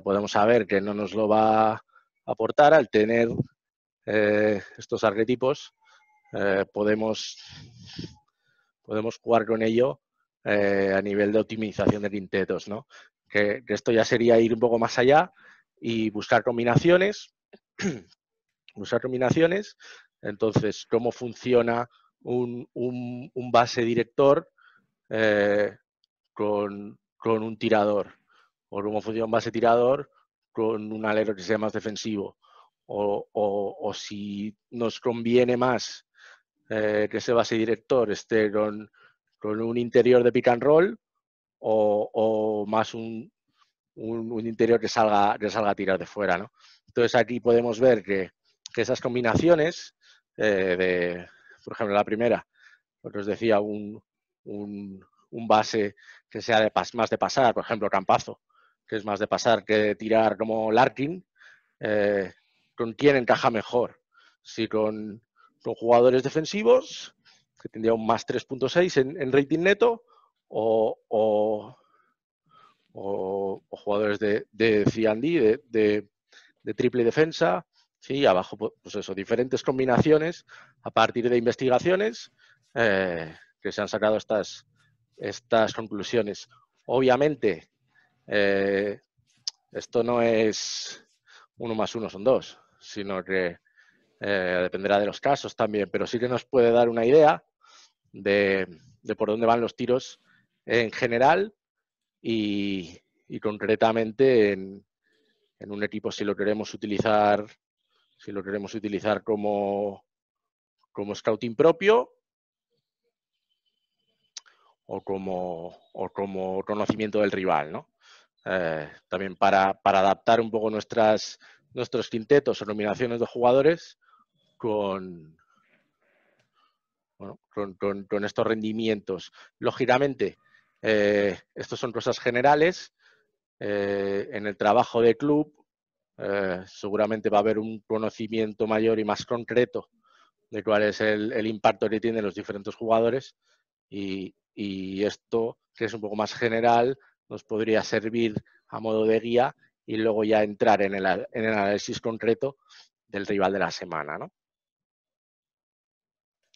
podemos saber que no nos lo va a aportar. Al tener estos arquetipos, podemos jugar con ello a nivel de optimización de quintetos, ¿no? Que esto ya sería ir un poco más allá y buscar combinaciones. Entonces, ¿cómo funciona un base director con un tirador? ¿O cómo funciona un base tirador con un alero que sea más defensivo? O si nos conviene más que ese base director esté con un interior de pick and roll o más un interior que salga a tirar de fuera, ¿no? Entonces, aquí podemos ver que esas combinaciones por ejemplo, la primera, lo que os decía, un base que sea más de pasar, por ejemplo, Campazo, que es más de pasar que de tirar como Larkin, ¿con quién encaja mejor? Si con jugadores defensivos, que tendría un más 3.6 en rating neto, o jugadores de C&D, de triple defensa, sí, abajo, pues eso, diferentes combinaciones a partir de investigaciones que se han sacado estas conclusiones. Obviamente, esto no es 1 más 1 son 2, sino que dependerá de los casos también, pero sí que nos puede dar una idea de por dónde van los tiros en general y concretamente en un equipo si lo queremos utilizar como scouting propio o como conocimiento del rival, ¿no? También para adaptar un poco nuestros quintetos o nominaciones de jugadores con estos rendimientos. Lógicamente, estos son cosas generales. En el trabajo de club seguramente va a haber un conocimiento mayor y más concreto de cuál es el impacto que tienen los diferentes jugadores y esto, que es un poco más general, nos podría servir a modo de guía y luego ya entrar en el análisis concreto del rival de la semana, ¿no?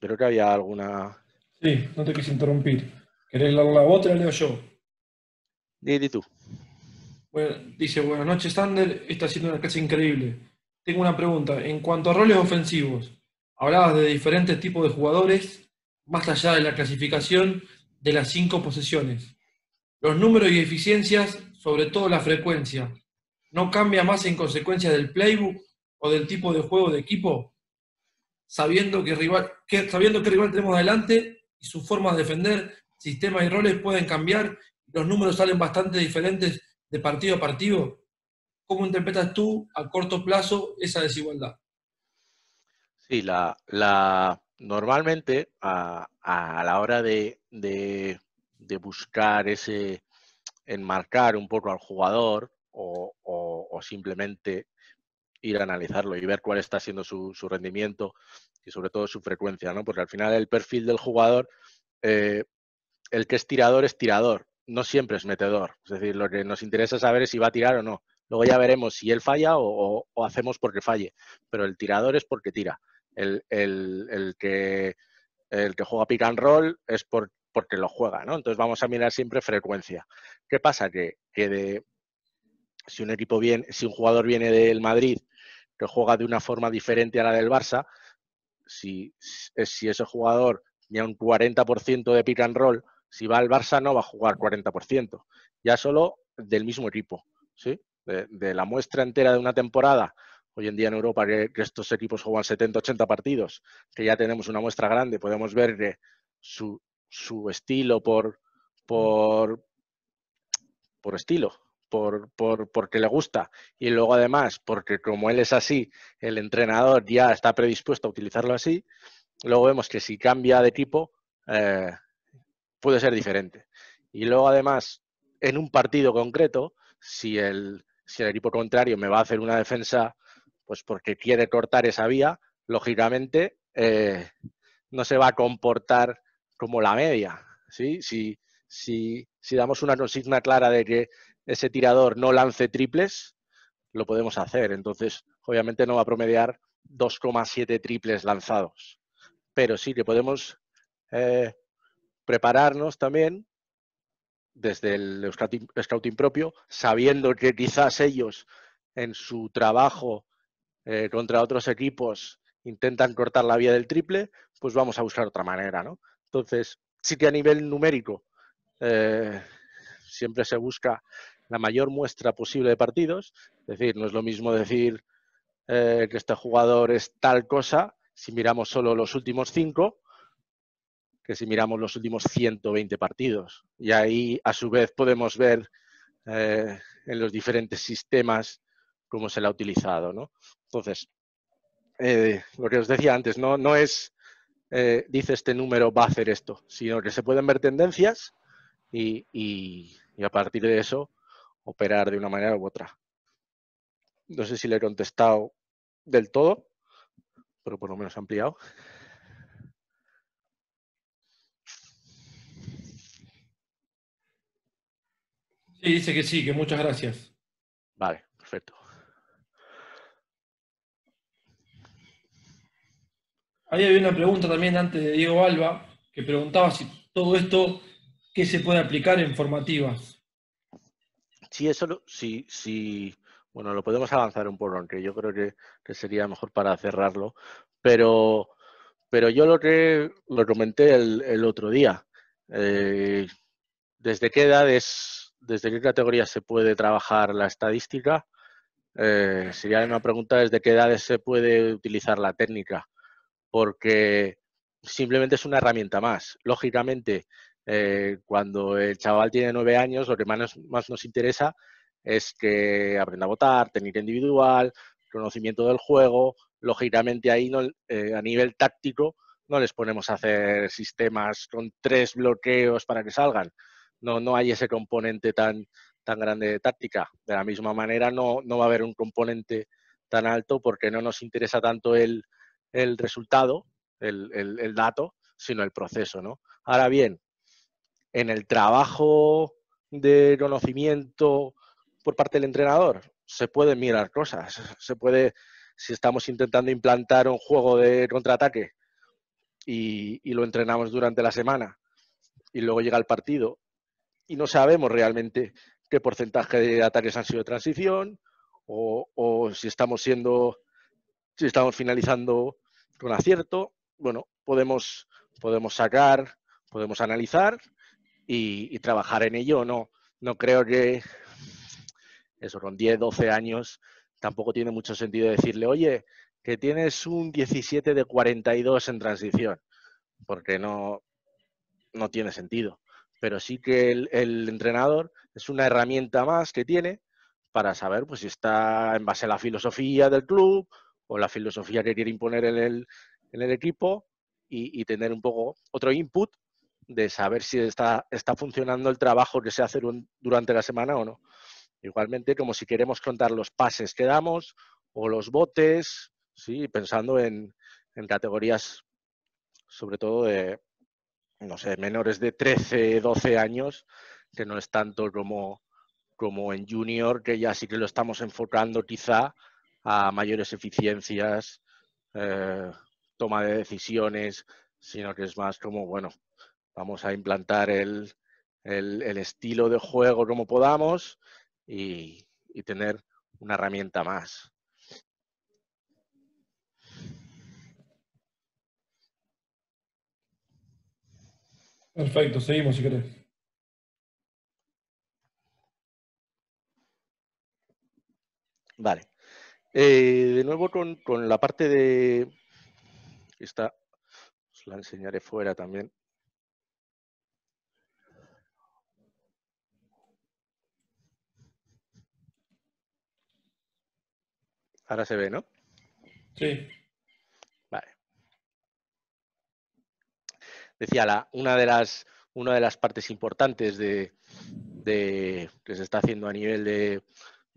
Creo que había alguna... Sí, no te quise interrumpir. ¿Querés leer la voz o la leo yo? Di tú. Bueno, dice, buenas noches, Sander. Está siendo una clase increíble. Tengo una pregunta. En cuanto a roles ofensivos, hablabas de diferentes tipos de jugadores. Más allá de la clasificación, de las 5 posesiones. Los números y eficiencias, sobre todo la frecuencia, ¿no cambia más en consecuencia del playbook o del tipo de juego de equipo? Sabiendo que sabiendo qué rival tenemos adelante y sus formas de defender, sistemas y roles pueden cambiar, los números salen bastante diferentes de partido a partido. ¿Cómo interpretas tú a corto plazo esa desigualdad? Sí, normalmente a la hora de buscar enmarcar un poco al jugador o simplemente ir a analizarlo y ver cuál está siendo su rendimiento y sobre todo su frecuencia, ¿no? Porque al final el perfil del jugador, el que es tirador, no siempre es metedor. Es decir, lo que nos interesa saber es si va a tirar o no. Luego ya veremos si él falla o hacemos porque falle, pero el tirador es porque tira. El que juega pick and roll es porque lo juega, ¿no? Entonces vamos a mirar siempre frecuencia. ¿Qué pasa? Si un jugador viene del Madrid que juega de una forma diferente a la del Barça, si ese jugador tiene un 40% de pick and roll, si va al Barça no va a jugar 40%, ya solo del mismo equipo, ¿sí? De la muestra entera de una temporada, hoy en día en Europa que estos equipos juegan 70-80 partidos, que ya tenemos una muestra grande, podemos ver que su estilo por estilo, porque le gusta y luego además porque como él es así, el entrenador ya está predispuesto a utilizarlo así, luego vemos que si cambia de equipo puede ser diferente. Y luego además en un partido concreto, si el equipo contrario me va a hacer una defensa pues porque quiere cortar esa vía, lógicamente no se va a comportar como la media, ¿sí? Si damos una consigna clara de que ese tirador no lance triples, lo podemos hacer. Entonces, obviamente no va a promediar 2,7 triples lanzados. Pero sí que podemos prepararnos también desde el scouting propio, sabiendo que quizás ellos en su trabajo contra otros equipos intentan cortar la vía del triple, pues vamos a buscar otra manera, ¿no? Entonces, sí que a nivel numérico siempre se busca la mayor muestra posible de partidos, es decir, no es lo mismo decir que este jugador es tal cosa si miramos solo los últimos 5 que si miramos los últimos 120 partidos. Y ahí, a su vez, podemos ver en los diferentes sistemas cómo se la ha utilizado, ¿no? Entonces, lo que os decía antes, no es dice este número va a hacer esto, sino que se pueden ver tendencias y a partir de eso operar de una manera u otra. No sé si le he contestado del todo, pero por lo menos ampliado. Sí, dice que sí, que muchas gracias. Vale, perfecto. Ahí había una pregunta también antes de Diego Alba, que preguntaba si todo esto, ¿qué se puede aplicar en formativas? Sí, eso sí, bueno, lo podemos avanzar un poco, aunque yo creo que sería mejor para cerrarlo, pero yo lo comenté el otro día. ¿Desde qué edades, desde qué categorías se puede trabajar la estadística? Sería una pregunta desde qué edades se puede utilizar la técnica, porque simplemente es una herramienta más. Lógicamente, cuando el chaval tiene 9 años, lo que más nos interesa es que aprenda a votar, técnica individual, conocimiento del juego. Lógicamente ahí a nivel táctico no les ponemos a hacer sistemas con 3 bloqueos para que salgan. No hay ese componente tan grande de táctica. De la misma manera no va a haber un componente tan alto porque no nos interesa tanto el resultado, el dato, sino el proceso, ¿no? Ahora bien, en el trabajo de conocimiento por parte del entrenador se pueden mirar cosas. Si estamos intentando implantar un juego de contraataque y lo entrenamos durante la semana y luego llega el partido y no sabemos realmente qué porcentaje de ataques han sido de transición o si estamos finalizando con acierto, bueno, podemos sacar, podemos analizar y trabajar en ello. No creo que eso con 10, 12 años tampoco tiene mucho sentido decirle, oye, que tienes un 17 de 42 en transición, porque no tiene sentido. Pero sí que el entrenador es una herramienta más que tiene para saber pues, si está en base a la filosofía del club o la filosofía que quiere imponer en el equipo y tener un poco otro input de saber si está funcionando el trabajo que se hace durante la semana o no. Igualmente, como si queremos contar los pases que damos o los botes, ¿sí? Pensando en categorías, sobre todo de, no sé, menores de 13, 12 años, que no es tanto como en junior, que ya sí que lo estamos enfocando quizá a mayores eficiencias, toma de decisiones, sino que es más como, bueno, vamos a implantar el estilo de juego como podamos y tener una herramienta más. Perfecto, seguimos si querés. Vale. De nuevo con la parte de... Esta os la enseñaré fuera también. Ahora se ve, ¿no? Sí. Vale. Decía, una de las partes importantes que se está haciendo a nivel de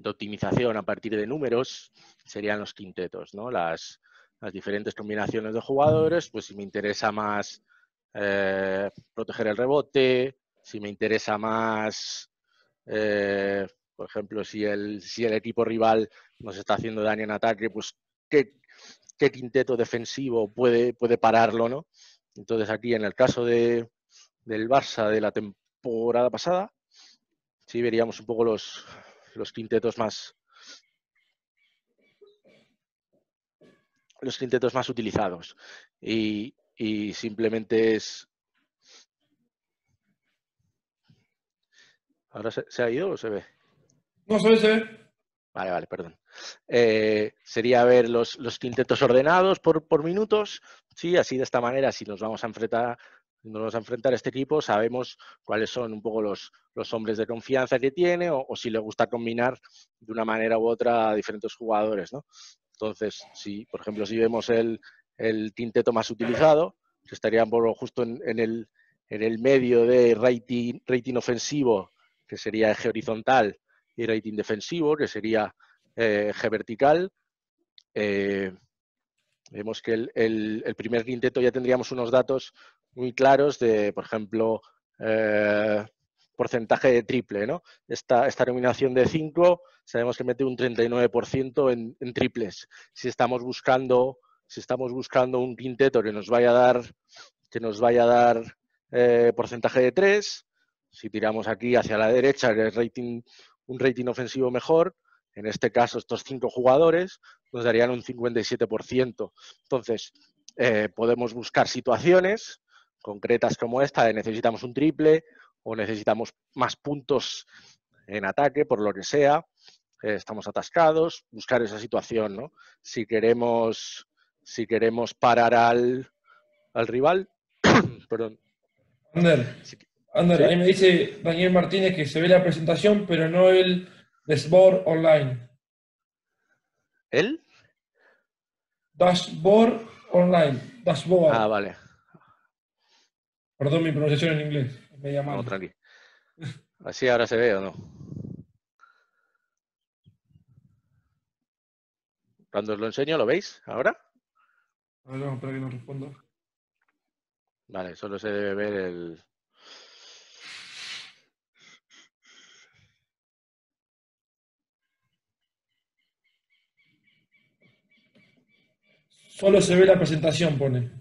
optimización a partir de números serían los quintetos, ¿no? Las diferentes combinaciones de jugadores, pues si me interesa más proteger el rebote, si me interesa más, por ejemplo, si el equipo rival nos está haciendo daño en ataque, pues qué quinteto defensivo puede pararlo, ¿no? Entonces aquí en el caso del Barça de la temporada pasada, sí veríamos un poco los quintetos más utilizados y simplemente es... ¿Ahora se ha ido o se ve? No, se ve. Vale, perdón. Sería ver los quintetos ordenados por minutos, sí, así de esta manera, si nos vamos a enfrentar a este equipo, sabemos cuáles son un poco los hombres de confianza que tiene o si le gusta combinar de una manera u otra a diferentes jugadores, ¿no? Entonces, por ejemplo, si vemos el quinteto más utilizado, que estaría un poco justo en el medio de rating ofensivo, que sería eje horizontal, y rating defensivo, que sería eje vertical. Vemos que el primer quinteto ya tendríamos unos datos muy claros de, por ejemplo, porcentaje de triple, ¿no? Esta combinación de 5 sabemos que mete un 39% en triples. Si estamos buscando un quinteto que nos vaya a dar porcentaje de 3, si tiramos aquí hacia la derecha, que es un rating ofensivo mejor, en este caso estos 5 jugadores nos darían un 57%. Entonces, podemos buscar situaciones concretas como esta de necesitamos un triple o necesitamos más puntos en ataque, por lo que sea, estamos atascados, buscar esa situación, ¿no? Si queremos parar al rival, perdón. Ander, ¿Sí? ahí me dice Daniel Martínez que se ve la presentación, pero no el dashboard online. ¿Él? Dashboard online. Dashboard. Ah, vale. Perdón mi pronunciación en inglés. Es media No, mal. tranqui. ¿Así ahora se ve o no? Cuando os lo enseño, ¿lo veis ahora? A ver, vamos a esperar que nos responda. Vale, solo se debe ver el... Solo se ve la presentación, pone.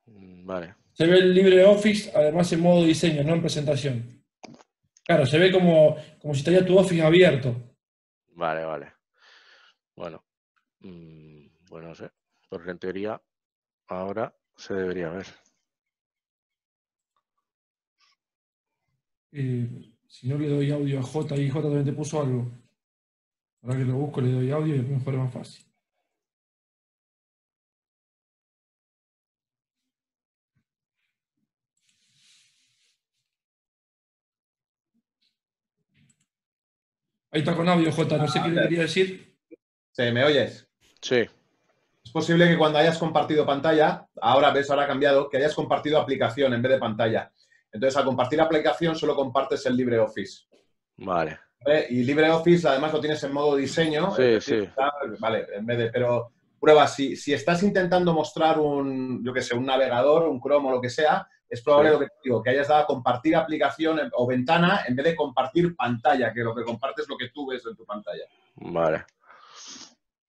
Vale. Se ve el LibreOffice, además en modo diseño, no en presentación. Claro, se ve como si estaría tu Office abierto. Vale. Bueno, no sé, porque en teoría ahora se debería ver. Si no le doy audio a J y J también te puso algo. Ahora que lo busco le doy audio y a lo mejor es más fácil. Ahí está con audio, J. No sé qué le quería decir. Sí, ¿me oyes? Sí, Es posible que cuando hayas compartido pantalla, ahora ves, ahora ha cambiado, que hayas compartido aplicación en vez de pantalla. Entonces, al compartir aplicación, solo compartes el LibreOffice. vale. ¿Vale? Y LibreOffice, además, lo tienes en modo diseño. Sí, Es decir, sí. vale, en vez de. Pero prueba, si estás intentando mostrar un, yo qué sé, un navegador, un Chrome o lo que sea, es probable Sí. lo que te digo, que hayas dado a compartir aplicación o ventana en vez de compartir pantalla, que lo que compartes es lo que tú ves en tu pantalla. Vale.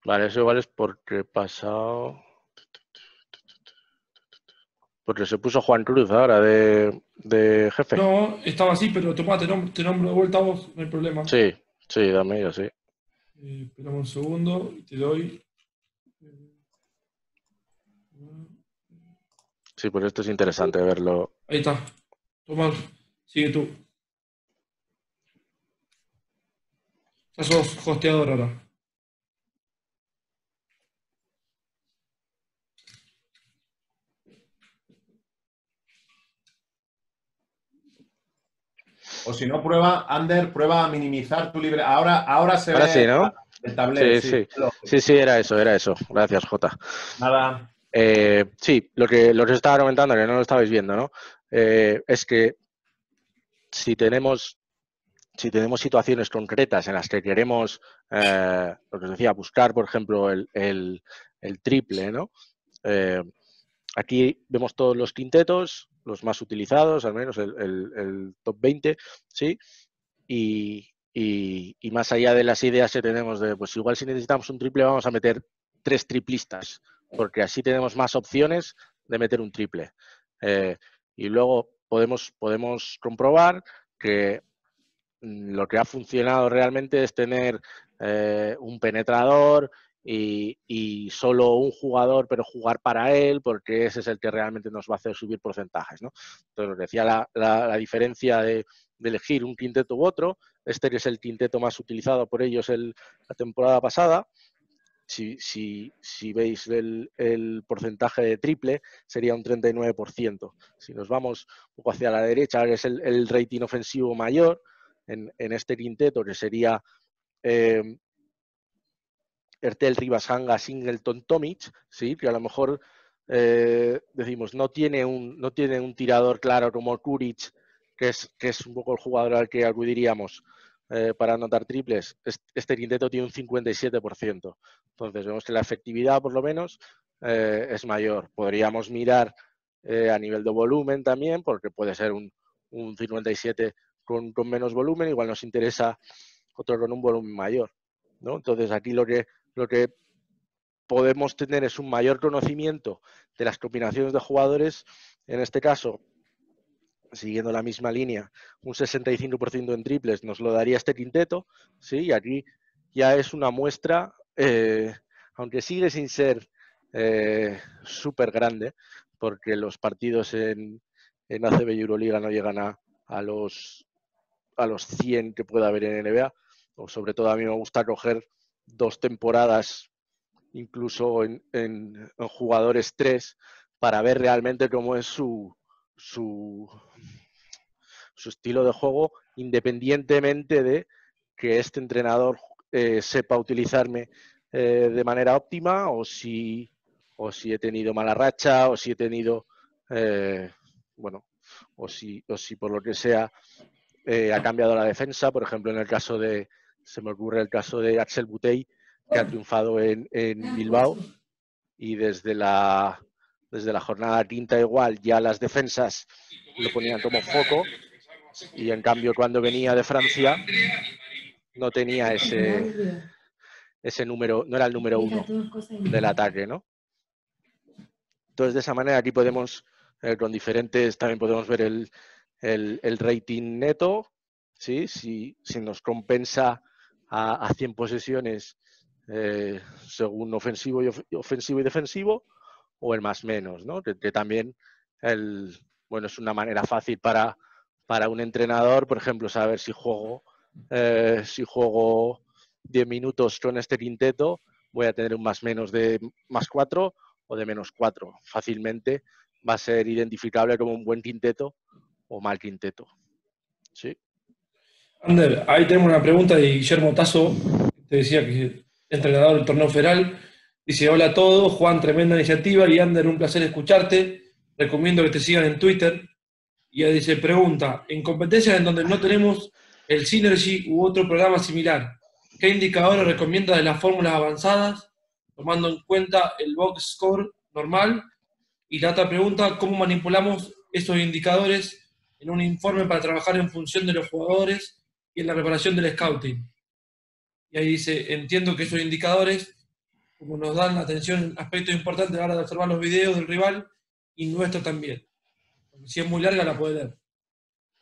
Vale, eso igual es porque he pasado... Porque se puso Juan Cruz ahora de jefe. No, estaba así, pero tomá, te nombro de vuelta a vos, no hay problema. Sí, sí, dame yo, sí. Esperamos un segundo y te doy. Sí, pues esto es interesante verlo. Ahí está. Tomás, sigue tú. Ya sos hosteador ahora. O si no, prueba a minimizar tu libre. Ahora se Ahora sí, ve ¿no? el tablet, Sí, sí. sí. Sí, sí, era eso, era eso. Gracias, Jota. Nada. Sí, lo que estaba comentando, que no lo estabais viendo, ¿no? Es que si tenemos situaciones concretas en las que queremos, lo que os decía, buscar, por ejemplo, el triple, ¿no? Aquí vemos todos los quintetos, los más utilizados, al menos el top 20, ¿sí? Y más allá de las ideas que tenemos de, pues igual si necesitamos un triple vamos a meter 3 triplistas, porque así tenemos más opciones de meter un triple. Y luego podemos comprobar que lo que ha funcionado realmente es tener un penetrador y solo un jugador, pero jugar para él, porque ese es el que realmente nos va a hacer subir porcentajes, ¿no? Entonces, decía la diferencia de elegir un quinteto u otro. Este que es el quinteto más utilizado por ellos la temporada pasada. Si veis el porcentaje de triple, sería un 39%. Si nos vamos un poco hacia la derecha, que es el rating ofensivo mayor, en este quinteto, que sería Ertel, Rivas, Hanga, Singleton, Tomic, ¿sí? Que a lo mejor decimos no tiene un tirador claro como Kuric, que es un poco el jugador al que acudiríamos para anotar triples. Este quinteto tiene un 57%. Entonces vemos que la efectividad, por lo menos, es mayor. Podríamos mirar a nivel de volumen también, porque puede ser un 57 con menos volumen, igual nos interesa otro con un volumen mayor, ¿no? Entonces aquí lo que podemos tener es un mayor conocimiento de las combinaciones de jugadores, en este caso, siguiendo la misma línea, un 65% en triples nos lo daría este quinteto, ¿sí? Y aquí ya es una muestra, aunque sigue sin ser súper grande, porque los partidos en ACB y Euroliga no llegan a los 100 que pueda haber en NBA, o sobre todo a mí me gusta coger 2 temporadas, incluso en jugadores 3, para ver realmente cómo es su estilo de juego, independientemente de que este entrenador sepa utilizarme de manera óptima, o si he tenido mala racha, o si he tenido, bueno, o si por lo que sea ha cambiado la defensa. Por ejemplo, se me ocurre el caso de Axel Butey, que ha triunfado en Bilbao, y desde la jornada quinta igual ya las defensas lo ponían como foco, y en cambio cuando venía de Francia no tenía ese número, no era el número 1 del ataque, ¿no? Entonces, de esa manera aquí podemos, con diferentes, también podemos ver el rating neto, ¿sí? Si nos compensa a 100 posesiones según ofensivo y defensivo, o el más menos, ¿no? Que también es una manera fácil para para un entrenador, por ejemplo, saber si juego 10 minutos con este quinteto, voy a tener un más menos de +4 o de -4. Fácilmente va a ser identificable como un buen quinteto o mal quinteto. ¿Sí? Ander, ahí tenemos una pregunta de Guillermo Tasso, te decía que es entrenador del torneo federal. Dice, hola a todos, Juan, tremenda iniciativa, y Ander, un placer escucharte. Recomiendo que te sigan en Twitter. Y ahí dice, pregunta, en competencias en donde no tenemos el Synergy u otro programa similar, ¿qué indicadores recomienda de las fórmulas avanzadas, tomando en cuenta el box score normal? Y la otra pregunta, ¿cómo manipulamos esos indicadores en un informe para trabajar en función de los jugadores y en la preparación del scouting? Y ahí dice, entiendo que esos indicadores, como nos dan la atención en aspectos importantes a la hora de observar los videos del rival y nuestro también. Porque si es muy larga la puede leer.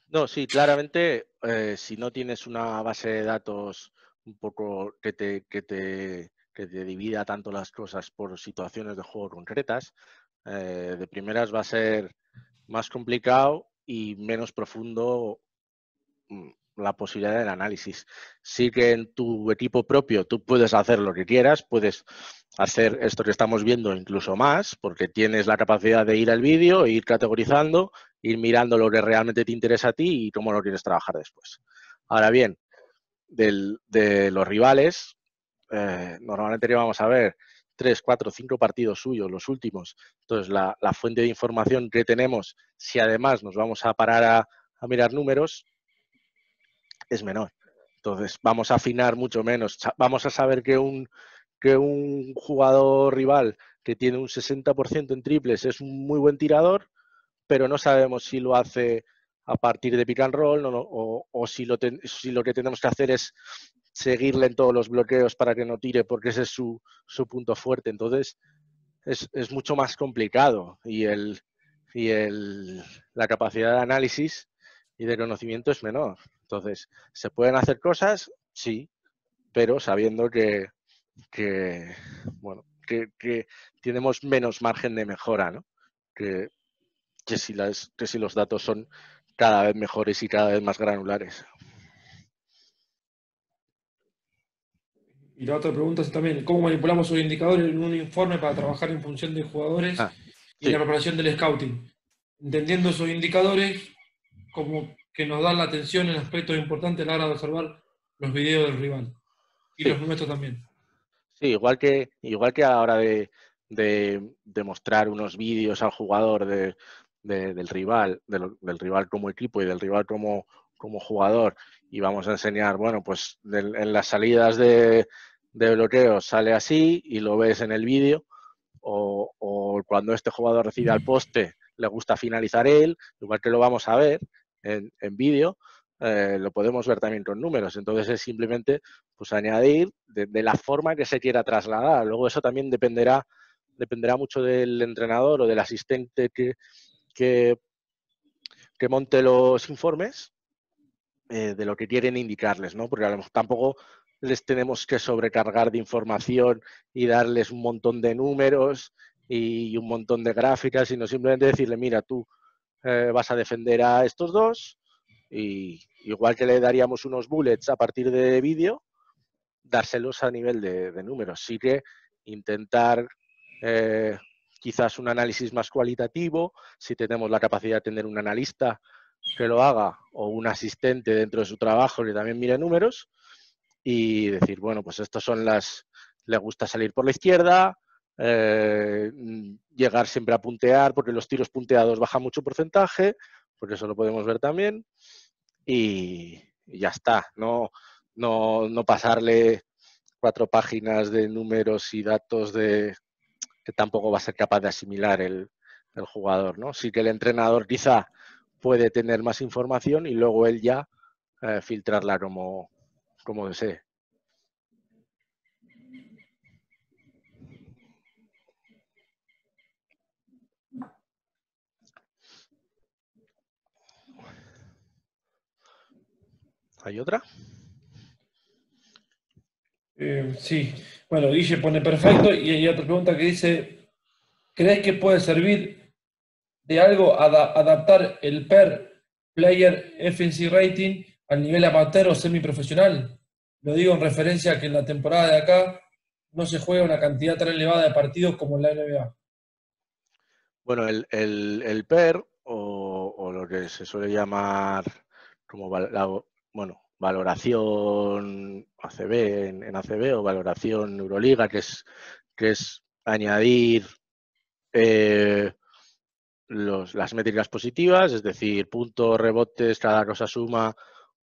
No, sí, claramente, si no tienes una base de datos un poco que te divida tanto las cosas por situaciones de juego concretas, de primeras va a ser más complicado y menos profundo la posibilidad del análisis. Sí que en tu equipo propio tú puedes hacer lo que quieras, puedes hacer esto que estamos viendo incluso más, porque tienes la capacidad de ir al vídeo, ir categorizando, ir mirando lo que realmente te interesa a ti y cómo lo quieres trabajar después. Ahora bien, de los rivales, normalmente vamos a ver 3, 4, 5 partidos suyos, los últimos. Entonces, la fuente de información que tenemos, si además nos vamos a parar a mirar números, es menor. Entonces, vamos a afinar mucho menos. Vamos a saber que un jugador rival que tiene un 60% en triples es un muy buen tirador, pero no sabemos si lo hace a partir de pick and roll o si lo que tenemos que hacer es seguirle en todos los bloqueos para que no tire, porque ese es su punto fuerte. Entonces, es mucho más complicado y la capacidad de análisis y de conocimiento es menor. Entonces, ¿se pueden hacer cosas? Sí, pero sabiendo que tenemos menos margen de mejora, ¿no? Que si los datos son cada vez mejores y cada vez más granulares. Y la otra pregunta es también, ¿cómo manipulamos esos indicadores en un informe para trabajar en función de jugadores y en Sí. la preparación del scouting? Entendiendo esos indicadores como que nos dan la atención en aspectos importantes a la hora de observar los videos del rival. Y Sí. los nuestros también. Sí, igual que a la hora de mostrar unos vídeos al jugador del rival, del rival como equipo y del rival como jugador, y vamos a enseñar, bueno, pues en las salidas de bloqueo sale así y lo ves en el vídeo, o cuando este jugador recibe al poste le gusta finalizar él, igual que lo vamos a ver en vídeo, lo podemos ver también con números. Entonces es simplemente pues añadir de la forma que se quiera trasladar. Luego eso también dependerá mucho del entrenador o del asistente que monte los informes, de lo que quieren indicarles, ¿no? Porque a lo mejor tampoco les tenemos que sobrecargar de información y darles un montón de números y un montón de gráficas, sino simplemente decirle, mira, tú vas a defender a estos dos, y igual que le daríamos unos bullets a partir de vídeo, dárselos a nivel de números. Sí que intentar quizás un análisis más cualitativo, si tenemos la capacidad de tener un analista que lo haga o un asistente dentro de su trabajo que también mire números, y decir, bueno, pues estos son le gusta salir por la izquierda, llegar siempre a puntear, porque los tiros punteados bajan mucho porcentaje, porque eso lo podemos ver también, y ya está. No pasarle 4 páginas de números y datos que tampoco va a ser capaz de asimilar el jugador, ¿no? Sí que el entrenador quizá puede tener más información y luego él ya filtrarla como desee. ¿Hay otra? Sí. Bueno, Guille pone perfecto y hay otra pregunta que dice, ¿crees que puede servir de algo adaptar el PER Player Efficiency Rating al nivel amateur o semiprofesional. Lo digo en referencia a que en la temporada de acá no se juega una cantidad tan elevada de partidos como en la NBA. Bueno, el PER, o lo que se suele llamar como valoración ACB en ACB, o valoración Euroliga, que es añadir las métricas positivas, es decir, puntos, rebotes, cada cosa suma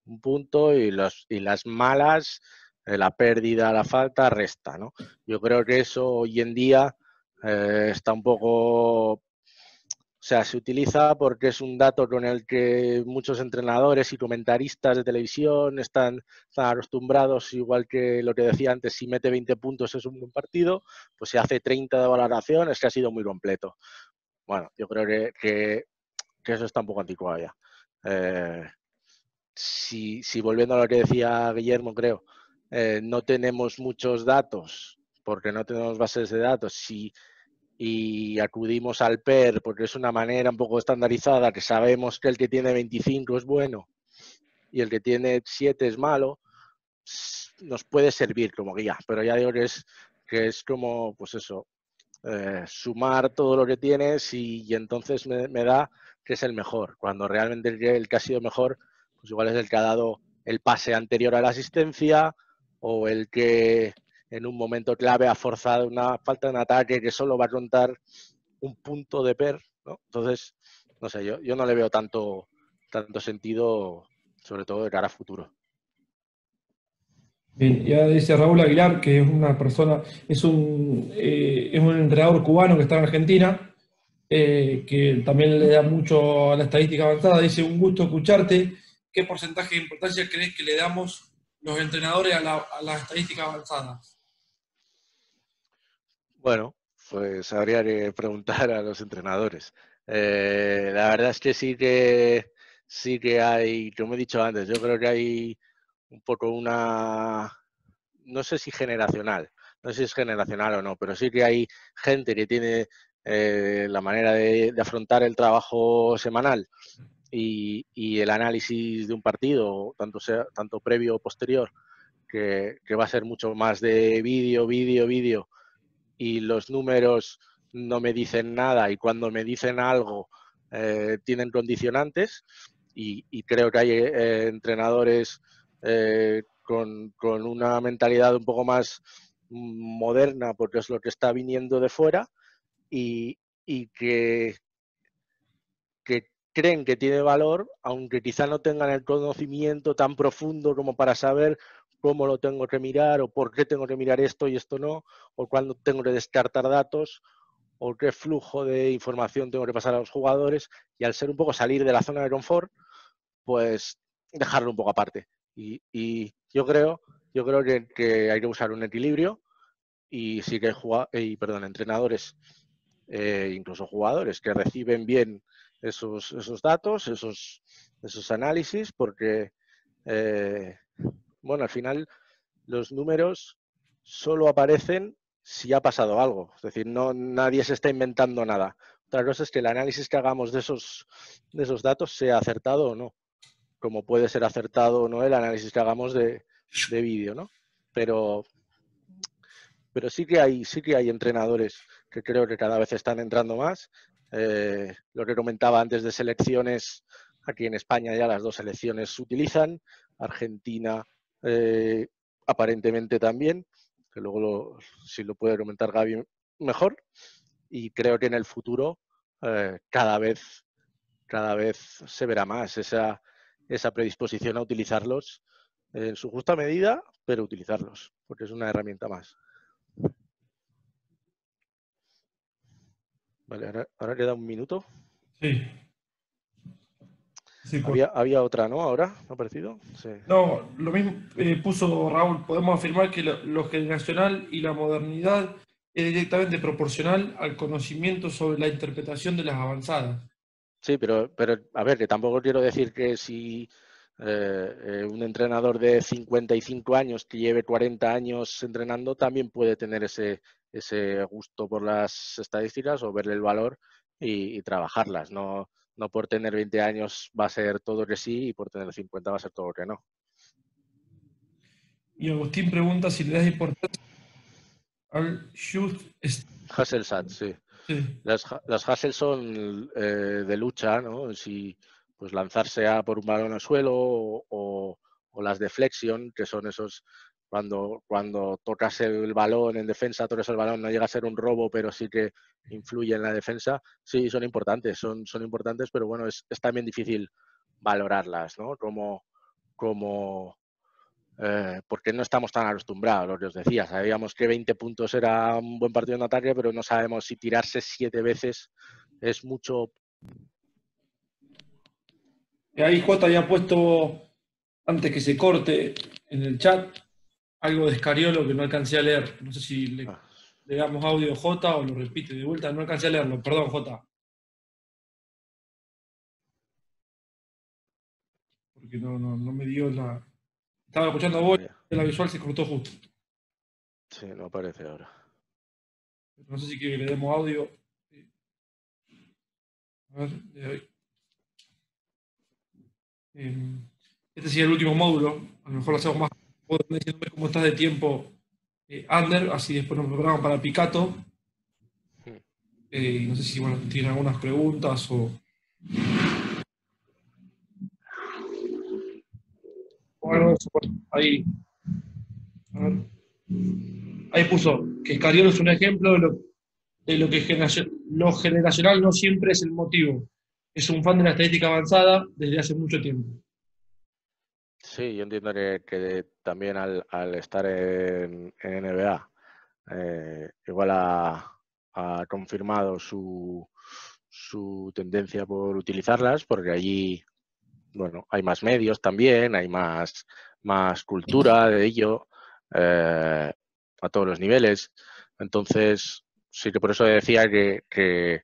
un punto, y las malas, la pérdida, la falta, resta, ¿no? Yo creo que eso hoy en día está un poco... O sea, se utiliza porque es un dato con el que muchos entrenadores y comentaristas de televisión están acostumbrados, igual que lo que decía antes, si mete 20 puntos es un buen partido, pues si hace 30 de valoración es que ha sido muy completo. Bueno, yo creo que eso está un poco anticuado ya. Si volviendo a lo que decía Guillermo, creo, no tenemos muchos datos, porque no tenemos bases de datos, y acudimos al PER porque es una manera un poco estandarizada, que sabemos que el que tiene 25 es bueno y el que tiene 7 es malo, nos puede servir como guía, pero ya digo que es como, pues eso, sumar todo lo que tienes y entonces me da que es el mejor, cuando realmente el que ha sido mejor, pues igual es el que ha dado el pase anterior a la asistencia, o el que en un momento clave ha forzado una falta en ataque que solo va a contar un punto de PER, ¿no? Entonces, no sé, yo no le veo tanto sentido, sobre todo de cara a futuro. Bien, ya dice Raúl Aguilar, que es una persona, es un entrenador cubano que está en Argentina, que también le da mucho a la estadística avanzada. Dice, un gusto escucharte. ¿Qué porcentaje de importancia crees que le damos los entrenadores a la estadística avanzada? Bueno, pues habría que preguntar a los entrenadores. La verdad es que sí que hay, como he dicho antes, yo creo que hay un poco no sé si generacional, no sé si es generacional o no, pero sí que hay gente que tiene la manera de afrontar el trabajo semanal y el análisis de un partido, tanto previo o posterior, que va a ser mucho más de vídeo, y los números no me dicen nada, y cuando me dicen algo tienen condicionantes, y creo que hay entrenadores con una mentalidad un poco más moderna, porque es lo que está viniendo de fuera, y que creen que tiene valor, aunque quizá no tengan el conocimiento tan profundo como para saber cómo lo tengo que mirar, o por qué tengo que mirar esto y esto no, o cuándo tengo que descartar datos, o qué flujo de información tengo que pasar a los jugadores, y al ser un poco salir de la zona de confort, pues dejarlo un poco aparte. Y yo creo que hay que usar un equilibrio, y sí que hay entrenadores, incluso jugadores, que reciben bien esos datos, esos análisis, porque, bueno, al final los números solo aparecen si ha pasado algo. Es decir, nadie se está inventando nada. Otra cosa es que el análisis que hagamos de esos datos sea acertado o no, como puede ser acertado o no el análisis que hagamos de vídeo, ¿no? Pero sí que hay entrenadores que creo que cada vez están entrando más. Lo que comentaba antes de selecciones, aquí en España ya las 2 selecciones se utilizan, Argentina aparentemente también, que luego si lo puede comentar Gaby mejor, y creo que en el futuro cada vez se verá más esa predisposición a utilizarlos en su justa medida, pero utilizarlos, porque es una herramienta más. Vale, ahora queda un minuto. Sí. Sí, Había otra, ¿no? ¿Ahora? ¿No ha aparecido? Sí. no, lo mismo puso Raúl. Podemos afirmar que lo generacional y la modernidad es directamente proporcional al conocimiento sobre la interpretación de las avanzadas. Sí, pero a ver, que tampoco quiero decir que si un entrenador de 55 años que lleve 40 años entrenando también puede tener ese gusto por las estadísticas, o verle el valor y trabajarlas. No no por tener 20 años va a ser todo que sí y por tener 50 va a ser todo que no. Y Agustín pregunta si le das importancia al shoot. Hasselsack, sí. Sí. Las Hassel son de lucha, ¿no? Si pues lanzarse a por un balón al suelo o las de flexion, que son esos cuando tocas el balón en defensa, tocas el balón, no llega a ser un robo, pero sí que influye en la defensa. Sí, son importantes, son importantes, pero bueno, es también difícil valorarlas, ¿no? Porque no estamos tan acostumbrados, lo que os decía. Sabíamos que 20 puntos era un buen partido en ataque, pero no sabemos si tirarse 7 veces es mucho. Ahí Jota había puesto, antes que se corte en el chat, algo de Scariolo que no alcancé a leer. No sé si le damos audio a Jota o lo repite de vuelta. No alcancé a leerlo. Perdón, Jota. Porque no me dio la... Estaba escuchando a vos y la visual se cortó justo. Sí, no aparece ahora. No sé si quiere que le demos audio. A ver, de ahí. Este sería el último módulo. A lo mejor lo hacemos más. Diciéndome cómo estás de tiempo, Ander. Así después nos preparamos para Picato. No sé si tienen algunas preguntas o algo. Ahí. A ver. Ahí puso que Scariolo es un ejemplo de lo que lo generacional no siempre es el motivo. Es un fan de la estadística avanzada desde hace mucho tiempo. Sí, yo entiendo que también al estar en NBA, igual ha confirmado su tendencia por utilizarlas, porque allí, bueno, hay más medios también, hay más cultura de ello a todos los niveles. Entonces, sí que por eso decía que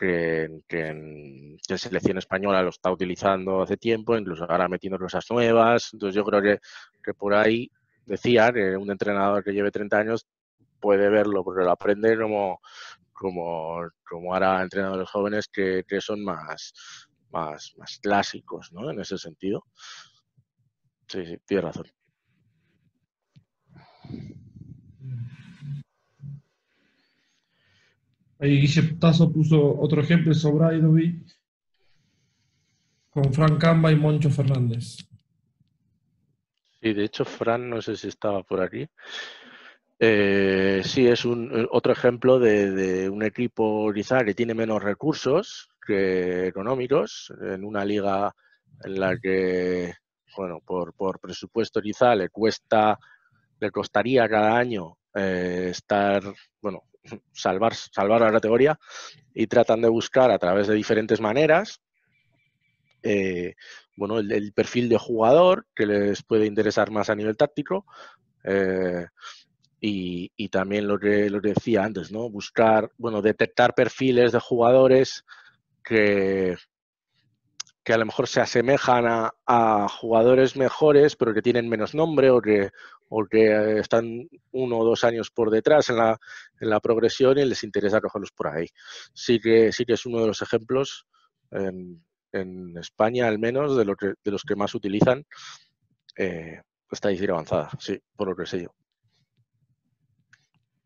en selección española lo está utilizando hace tiempo, incluso ahora metiendo cosas nuevas. Entonces yo creo que por ahí decía que un entrenador que lleve 30 años puede verlo porque lo aprende como ahora entrenadores jóvenes que son más clásicos, ¿no? En ese sentido. Sí, tienes razón. Ahí Guille Tazo puso otro ejemplo, Sobraidovic, con Frank Camba y Moncho Fernández. Sí, de hecho, Fran, no sé si estaba por aquí. Sí, es otro ejemplo de un equipo quizá que tiene menos recursos que económicos, en una liga en la que, bueno, por presupuesto quizá le costaría cada año salvar la categoría, y tratan de buscar a través de diferentes maneras el perfil de jugador que les puede interesar más a nivel táctico. Y también lo que decía antes, ¿no? Detectar perfiles de jugadores que a lo mejor se asemejan a jugadores mejores, pero que tienen menos nombre o que están 1 o 2 años por detrás en la progresión y les interesa cogerlos por ahí. Sí que es uno de los ejemplos en España, al menos, de los que más utilizan estadística avanzada, sí, por lo que sé yo.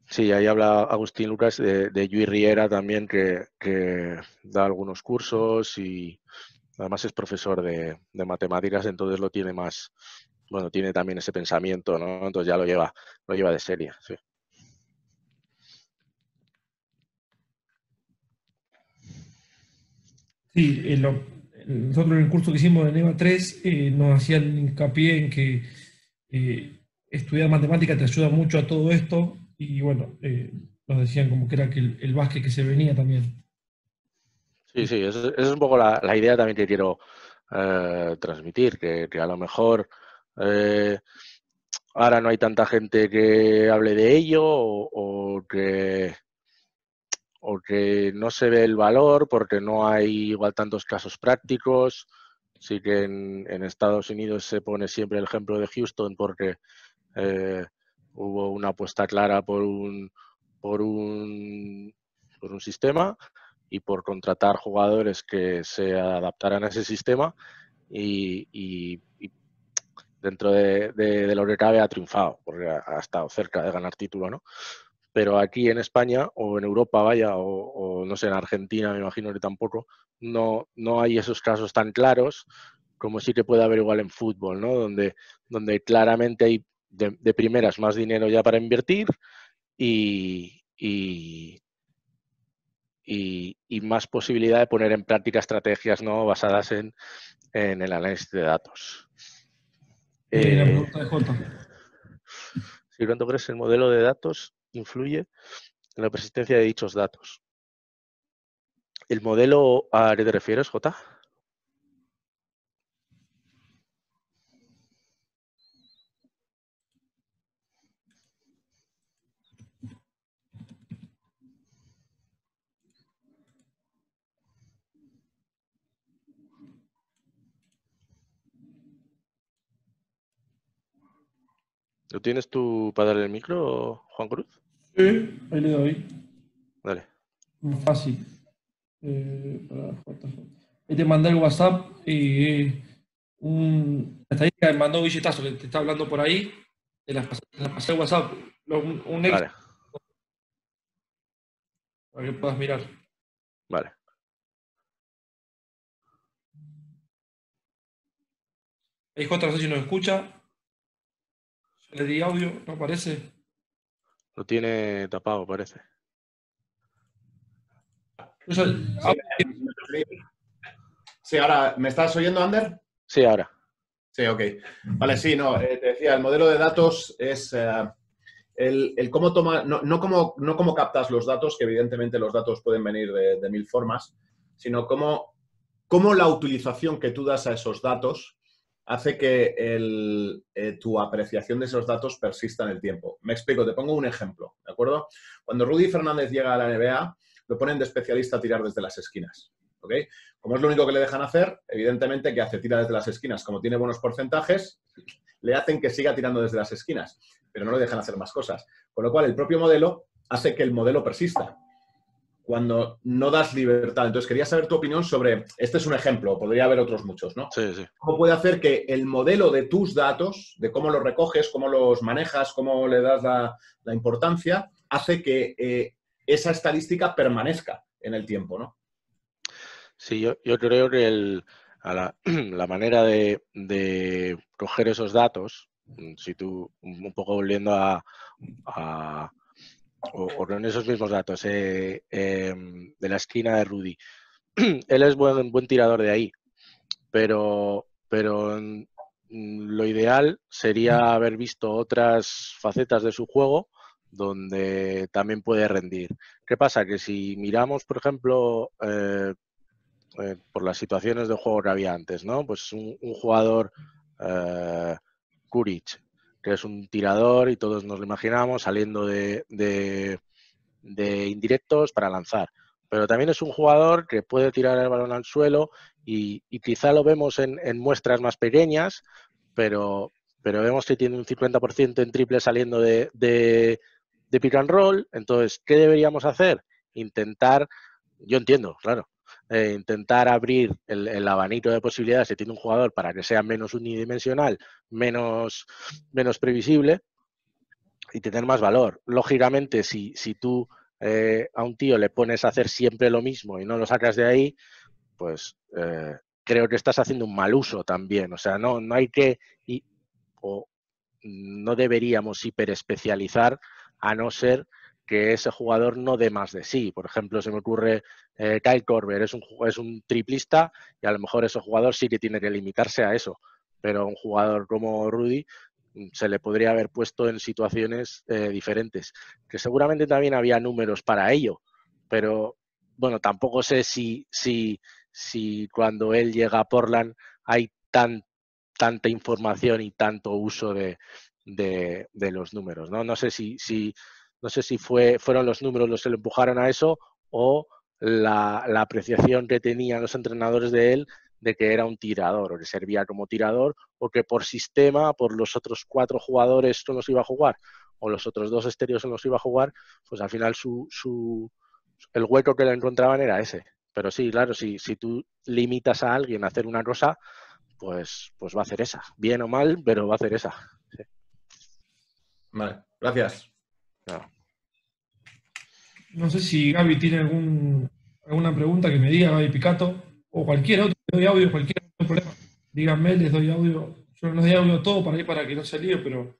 Sí, ahí habla Agustín Lucas de Lluís Riera también, que da algunos cursos y además es profesor de matemáticas, entonces lo tiene más, tiene también ese pensamiento, ¿no? Entonces ya lo lleva de serie, sí. Sí, nosotros en el curso que hicimos de NEVA 3 nos hacían hincapié en que estudiar matemática te ayuda mucho a todo esto y bueno, nos decían como que era que el básquet que se venía también. Sí, esa es un poco la idea también que quiero transmitir, que a lo mejor ahora no hay tanta gente que hable de ello o que no se ve el valor porque no hay igual tantos casos prácticos. Sí que en Estados Unidos se pone siempre el ejemplo de Houston porque hubo una apuesta clara por un sistema, y por contratar jugadores que se adaptaran a ese sistema y dentro de lo que cabe ha triunfado, porque ha estado cerca de ganar título, ¿no? Pero aquí en España o en Europa, vaya, o no sé, en Argentina me imagino que tampoco, no hay esos casos tan claros como sí que puede haber igual en fútbol, ¿no? Donde claramente hay de primeras más dinero ya para invertir y más posibilidad de poner en práctica estrategias, ¿no?, basadas en el análisis de datos. La pregunta de Jota. ¿Sí, cuánto crees que el modelo de datos influye en la persistencia de dichos datos? ¿El modelo a qué te refieres, Jota? ¿Lo tienes tú para darle el micro, Juan Cruz? Sí, ahí le doy. Dale. Muy fácil. Para Jota. Ahí te mandé el WhatsApp y una estadística que mandó Billetazo, que te está hablando por ahí. Te las pasé el WhatsApp. Un ex Vale, para que puedas mirar. vale. Ahí Jota, no sé si nos escucha. Le di audio, no aparece. Lo tiene tapado, parece. Sí, ahora, ¿me estás oyendo, Ander? Sí, ahora. Sí, ok. Vale, sí, no, te decía, el modelo de datos es el cómo toma, no cómo captas los datos, que evidentemente los datos pueden venir de mil formas, sino cómo la utilización que tú das a esos datos hace que tu apreciación de esos datos persista en el tiempo. Me explico, te pongo un ejemplo, ¿de acuerdo? Cuando Rudy Fernández llega a la NBA, lo ponen de especialista a tirar desde las esquinas, ¿ok? Como es lo único que le dejan hacer, evidentemente, ¿qué hace? Tira desde las esquinas. Como tiene buenos porcentajes, le hacen que siga tirando desde las esquinas, pero no le dejan hacer más cosas. Con lo cual, el propio modelo hace que el modelo persista cuando no das libertad. Entonces, quería saber tu opinión sobre, este es un ejemplo, podría haber otros muchos, ¿no? Sí, sí. ¿Cómo puede hacer que el modelo de tus datos, de cómo los recoges, cómo los manejas, cómo le das la importancia, hace que esa estadística permanezca en el tiempo, ¿no? Sí, yo creo que la manera de coger esos datos, si tú, un poco volviendo o con esos mismos datos de la esquina de Rudy, él es buen tirador de ahí, pero lo ideal sería haber visto otras facetas de su juego donde también puede rendir. ¿Qué pasa? Que si miramos, por ejemplo, por las situaciones de juego que había antes, ¿no? Pues un jugador, Kuric, que es un tirador y todos nos lo imaginamos saliendo de indirectos para lanzar. Pero también es un jugador que puede tirar el balón al suelo y quizá lo vemos en muestras más pequeñas, pero vemos que tiene un 50% en triple saliendo de pick and roll. Entonces, ¿qué deberíamos hacer? Intentar, yo entiendo, claro, intentar abrir el abanico de posibilidades que tiene un jugador para que sea menos unidimensional, menos previsible y tener más valor. Lógicamente, si tú a un tío le pones a hacer siempre lo mismo y no lo sacas de ahí, pues creo que estás haciendo un mal uso también. O sea, no hay que, o no deberíamos hiperespecializar a no ser que ese jugador no dé más de sí. Por ejemplo, se me ocurre Kyle Korver, es un triplista y a lo mejor ese jugador sí que tiene que limitarse a eso. Pero un jugador como Rudy se le podría haber puesto en situaciones diferentes, que seguramente también había números para ello, pero bueno, tampoco sé si cuando él llega a Portland hay tanta información y tanto uso de los números, ¿no? No sé si fueron los números los que le empujaron a eso o la apreciación que tenían los entrenadores de él de que era un tirador o que servía como tirador o que por sistema, por los otros 4 jugadores con los iba a jugar o los otros 2 estéreos en los iba a jugar, pues al final su el hueco que le encontraban era ese. Pero sí, claro, si tú limitas a alguien a hacer una cosa, pues va a hacer esa. Bien o mal, pero va a hacer esa. Sí. Vale, gracias. No. No sé si Gaby tiene alguna pregunta que me diga, Gaby Picato, o cualquier otro, le doy audio, cualquier otro problema. Díganme, les doy audio. Yo no les doy audio todo para ir para que no se líe, pero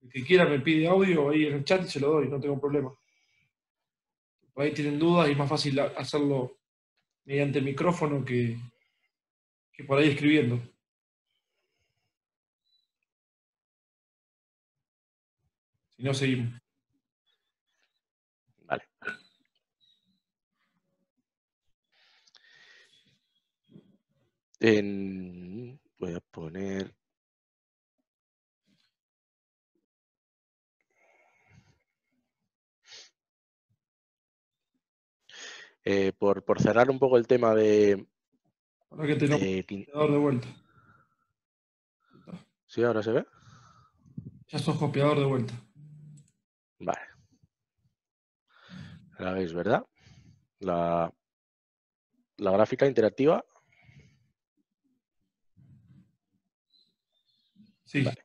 el que quiera me pide audio ahí en el chat y se lo doy, no tengo problema. Por ahí tienen dudas y es más fácil hacerlo mediante micrófono que por ahí escribiendo. Si no, seguimos. Vale. Voy a poner... por cerrar un poco el tema de... Ahora que tenemos el copiador de vuelta. ¿Sí? ¿Ahora se ve? Ya sos copiador de vuelta. Vale. La veis, ¿verdad? La gráfica interactiva. Sí. Vale.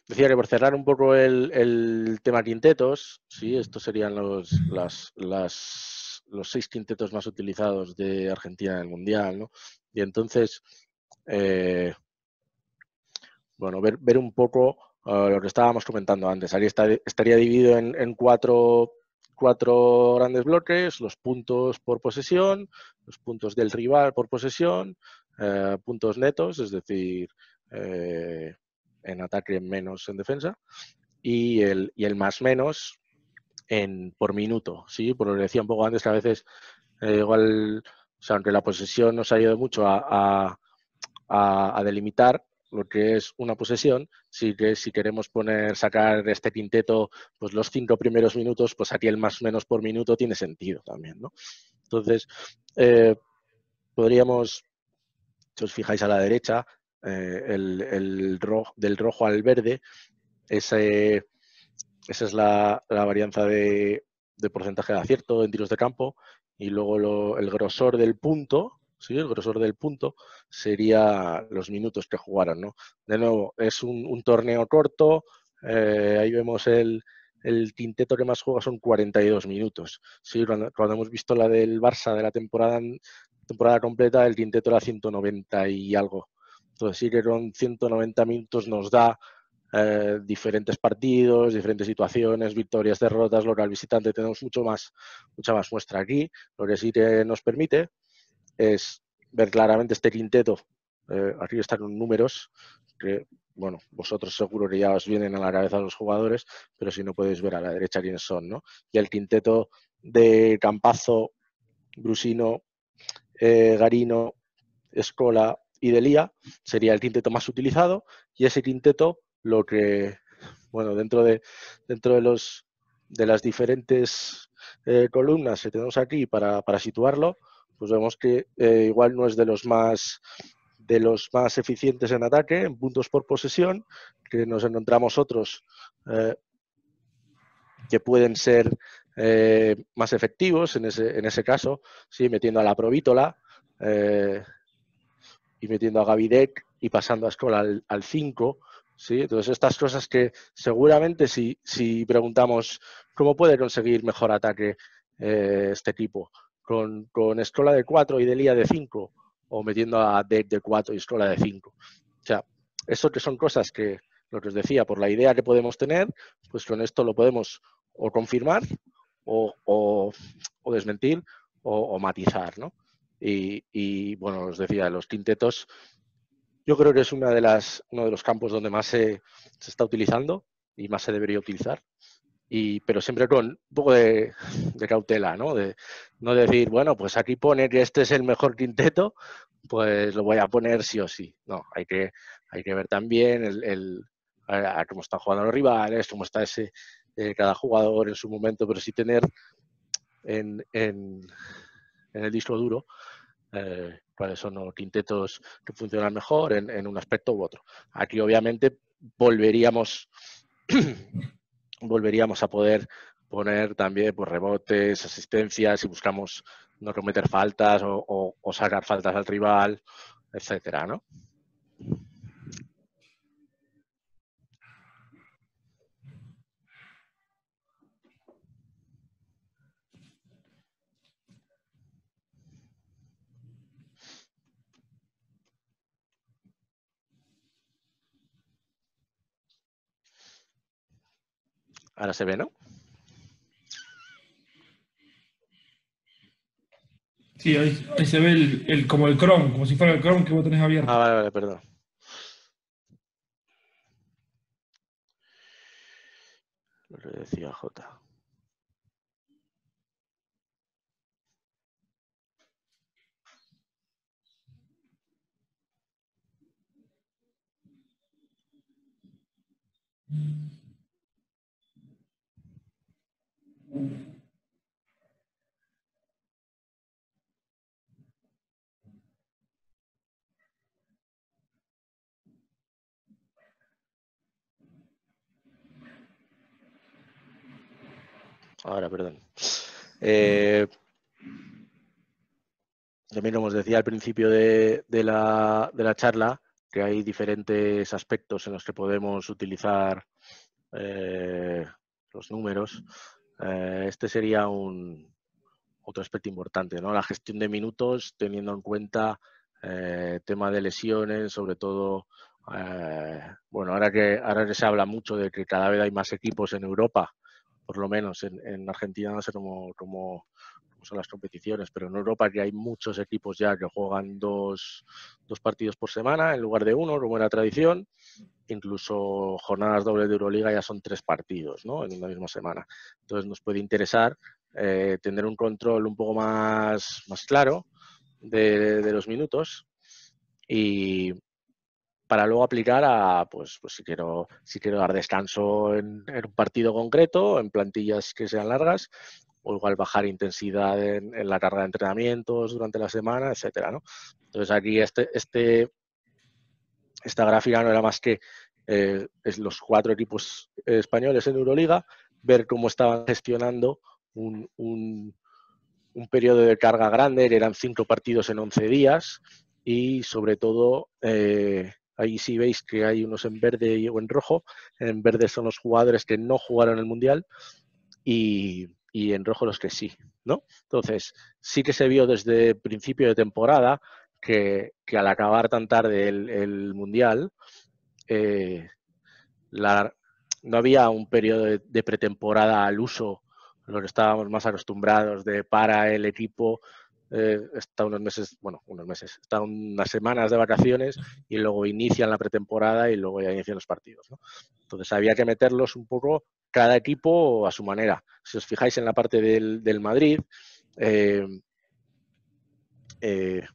Decía que por cerrar un poco el tema quintetos, sí, estos serían los 6 quintetos más utilizados de Argentina en el Mundial, ¿no? Y entonces, bueno, ver un poco lo que estábamos comentando antes. Ahí estaría dividido en cuatro grandes bloques: los puntos por posesión, los puntos del rival por posesión, puntos netos, es decir, en ataque menos en defensa, y el más menos por minuto, ¿sí? Por lo que decía un poco antes, que a veces igual, o sea, aunque la posesión nos ha ayudado mucho a delimitar lo que es una posesión, sí que si queremos sacar este quinteto, pues los 5 primeros minutos, pues aquí el más o menos por minuto tiene sentido también, ¿no? Entonces, podríamos, si os fijáis a la derecha, del rojo al verde, esa es la varianza de porcentaje de acierto en tiros de campo, y luego el grosor del punto, ¿sí? El grosor del punto sería los minutos que jugaron, ¿no? De nuevo, es un torneo corto, ahí vemos el quinteto que más juega son 42 minutos. ¿Sí? Cuando hemos visto la del Barça de la temporada completa, el quinteto era 190 y algo. Entonces sí que con 190 minutos nos da diferentes partidos, diferentes situaciones, victorias, derrotas, local, visitante. Tenemos mucha más muestra aquí. Lo que sí que nos permite es ver claramente este quinteto. Aquí están los números que, bueno, vosotros seguro que ya os vienen a la cabeza los jugadores, pero si no podéis ver a la derecha quiénes son, ¿no? Y el quinteto de Campazzo, Brusino, Garino, Escola y Delia sería el quinteto más utilizado, y ese quinteto, lo que, bueno, dentro de las diferentes columnas que tenemos aquí para situarlo, pues vemos que igual no es de los más eficientes en ataque, en puntos por posesión, que nos encontramos otros que pueden ser más efectivos en ese caso, ¿sí? Metiendo a la Provítola y metiendo a Gavidec y pasando a Escola al 5, ¿sí? Entonces estas cosas que seguramente si preguntamos cómo puede conseguir mejor ataque este equipo, con Escola de 4 y Delia de 5, o metiendo a Dec de 4 y Escola de 5. O sea, eso que son cosas que, lo que os decía, por la idea que podemos tener, pues con esto lo podemos o confirmar o desmentir o matizar, ¿no? Y bueno, os decía, los quintetos, yo creo que es uno de los campos donde más se está utilizando y más se debería utilizar. Pero siempre con un poco de cautela, ¿no? De no decir, bueno, pues aquí pone que este es el mejor quinteto, pues lo voy a poner sí o sí. No, hay que ver también a cómo están jugando los rivales, cómo está cada jugador en su momento, pero sí tener en el disco duro cuáles son los quintetos que funcionan mejor en un aspecto u otro. Aquí obviamente volveríamos a poder poner también pues, rebotes, asistencias, si buscamos no cometer faltas o sacar faltas al rival, etcétera, ¿no? Ahora se ve, ¿no? Sí, ahí se ve como el Chrome, como si fuera el Chrome que vos tenés abierto. Ah, vale, perdón. Lo que decía J. Ahora, perdón. También como os decía al principio de la charla, que hay diferentes aspectos en los que podemos utilizar los números. Este sería otro aspecto importante, ¿no? La gestión de minutos, teniendo en cuenta tema de lesiones, sobre todo, bueno, ahora que se habla mucho de que cada vez hay más equipos en Europa, por lo menos en Argentina, no sé cómo son las competiciones, pero en Europa que hay muchos equipos ya que juegan dos partidos por semana en lugar de uno, como era tradición. Incluso jornadas dobles de Euroliga ya son 3 partidos, ¿no? En una misma semana. Entonces nos puede interesar tener un control un poco más claro de los minutos y para luego aplicar a, pues si quiero dar descanso en un partido concreto, en plantillas que sean largas, o igual bajar intensidad en la carga de entrenamientos durante la semana, etcétera, ¿no? Entonces aquí esta gráfica no era más que es los 4 equipos españoles en Euroliga, ver cómo estaban gestionando un periodo de carga grande, que eran 5 partidos en 11 días, y sobre todo, ahí sí veis que hay unos en verde o en rojo. En verde son los jugadores que no jugaron el Mundial y en rojo los que sí, ¿no? Entonces, sí que se vio desde principio de temporada que al acabar tan tarde el Mundial, no había un periodo de pretemporada al uso, lo que estábamos más acostumbrados de para el equipo, está unos meses, está unas semanas de vacaciones y luego inician la pretemporada y luego ya inician los partidos, ¿no? Entonces había que meterlos un poco cada equipo a su manera. Si os fijáis en la parte del Madrid,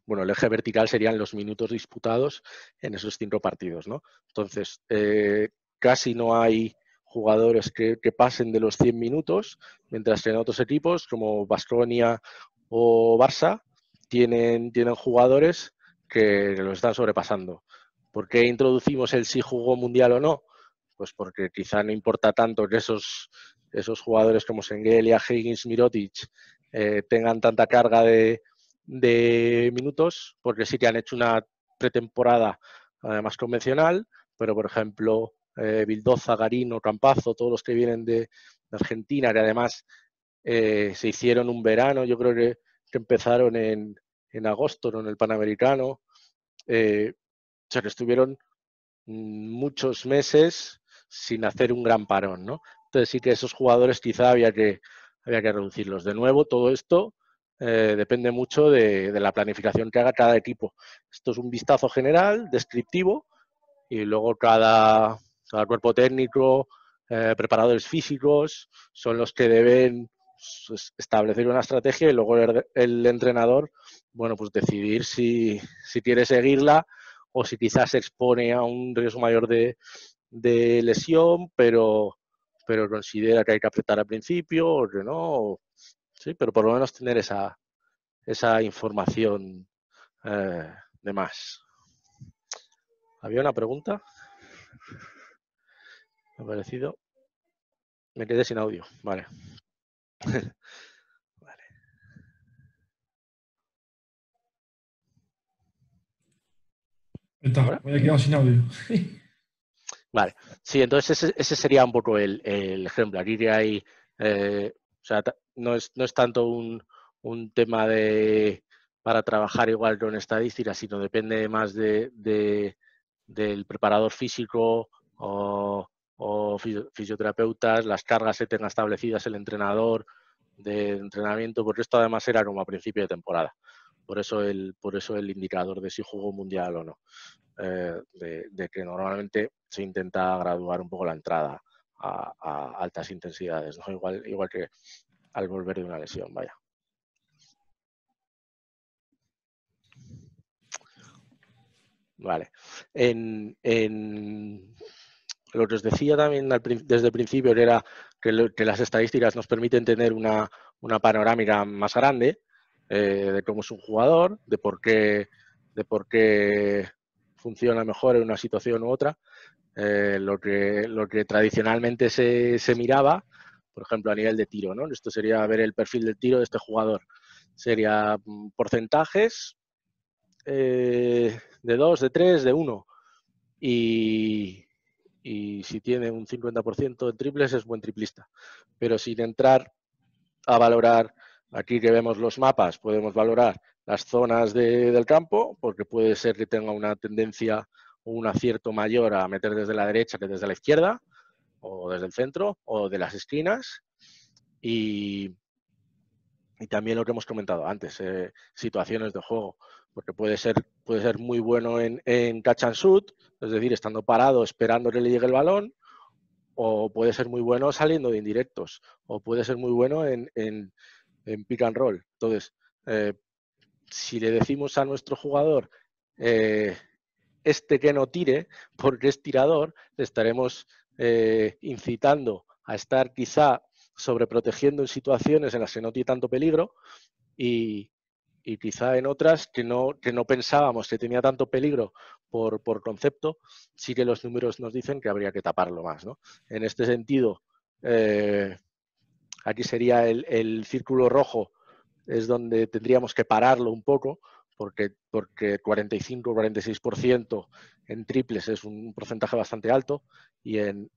bueno, el eje vertical serían los minutos disputados en esos 5 partidos, ¿no? Entonces, casi no hay jugadores que pasen de los 100 minutos, mientras que en otros equipos como Baskonia o Barça tienen jugadores que los están sobrepasando. ¿Por qué introducimos el si jugó mundial o no? Pues porque quizá no importa tanto que esos jugadores como Sengelia, Higgins, Mirotic tengan tanta carga de minutos, porque sí que han hecho una pretemporada más convencional, pero por ejemplo Vildoza, Garino, Campazzo, todos los que vienen de Argentina, que además se hicieron un verano, yo creo que empezaron en agosto, ¿no? En el Panamericano, o sea que estuvieron muchos meses sin hacer un gran parón, ¿no? Entonces sí que esos jugadores quizá había que reducirlos. De nuevo, todo esto depende mucho de la planificación que haga cada equipo. Esto es un vistazo general, descriptivo, y luego cada cuerpo técnico, preparadores físicos, son los que deben establecer una estrategia y luego el entrenador, bueno, pues decidir si quiere seguirla o si quizás se expone a un riesgo mayor de lesión, pero considera que hay que apretar al principio o que no. Sí, pero por lo menos tener esa información de más. ¿Había una pregunta? Me ha parecido. Me quedé sin audio. Vale. Vale. Está, ¿Ahora? me había quedado sin audio. Vale, sí, entonces ese sería un poco el ejemplo. Aquí que hay, o sea, no es tanto un tema para trabajar igual con estadísticas, sino depende más del preparador físico o fisioterapeutas, las cargas que tenga establecidas el entrenador de entrenamiento, porque esto además era como a principio de temporada. Por eso el indicador de si jugó mundial o no. De que normalmente se intenta graduar un poco la entrada a altas intensidades, ¿no? Igual que al volver de una lesión, vaya. Vale. Lo que os decía también desde el principio era que las estadísticas nos permiten tener una panorámica más grande de cómo es un jugador, de por qué funciona mejor en una situación u otra. Lo que tradicionalmente se miraba, por ejemplo, a nivel de tiro, ¿no? Esto sería ver el perfil del tiro de este jugador. Sería porcentajes de 2, de 3, de 1. Y si tiene un 50% de triples es buen triplista. Pero sin entrar a valorar, aquí que vemos los mapas, podemos valorar las zonas del campo, porque puede ser que tenga una tendencia o un acierto mayor a meter desde la derecha que desde la izquierda, o desde el centro, o de las esquinas. Y también lo que hemos comentado antes, situaciones de juego, porque puede ser muy bueno en catch and shoot, es decir, estando parado esperando que le llegue el balón, o puede ser muy bueno saliendo de indirectos, o puede ser muy bueno en pick and roll. Entonces, si le decimos a nuestro jugador que no tire porque es tirador, le estaremos incitando a estar quizá sobreprotegiendo en situaciones en las que no tiene tanto peligro y quizá en otras que no pensábamos que tenía tanto peligro por concepto, sí que los números nos dicen que habría que taparlo más, ¿no? En este sentido, aquí sería el círculo rojo, es donde tendríamos que pararlo un poco, porque 45-46% en triples es un porcentaje bastante alto, y en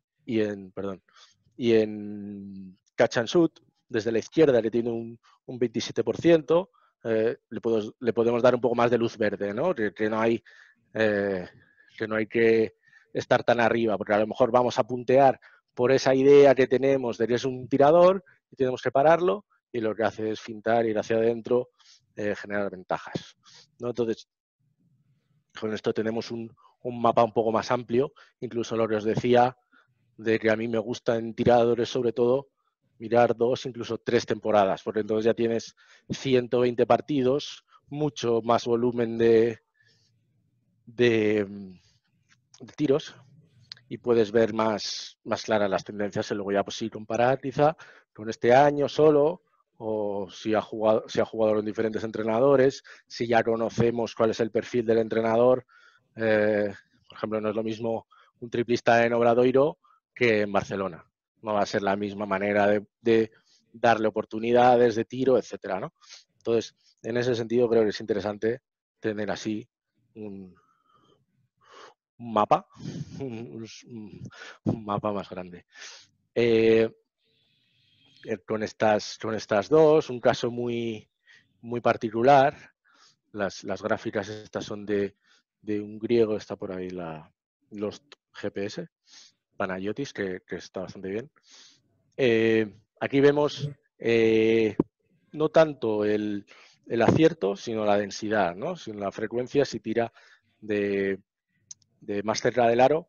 catch and shoot, desde la izquierda, que tiene un 27%, le podemos dar un poco más de luz verde, ¿no? Que no hay que estar tan arriba, porque a lo mejor vamos a puntear por esa idea que tenemos de que es un tirador y tenemos que pararlo, y lo que hace es fintar, ir hacia adentro, generar ventajas, ¿no? Entonces, con esto tenemos un mapa un poco más amplio, incluso lo que os decía, de que a mí me gusta en tiradores sobre todo mirar 2, incluso 3 temporadas, porque entonces ya tienes 120 partidos, mucho más volumen de tiros, y puedes ver más claras las tendencias, y luego ya pues sí comparar quizá con este año solo, o si ha jugado con diferentes entrenadores, si ya conocemos cuál es el perfil del entrenador. Por ejemplo, no es lo mismo un triplista en Obradoiro que en Barcelona. No va a ser la misma manera de darle oportunidades de tiro, etcétera, ¿no? Entonces, en ese sentido creo que es interesante tener así un mapa, un mapa más grande. Con estas dos, un caso muy particular. Las gráficas estas son de un griego, está por ahí los GPS, Panayotis, que está bastante bien. Aquí vemos no tanto el acierto, sino la densidad, ¿no? Sino la frecuencia, si tira de más cerca del aro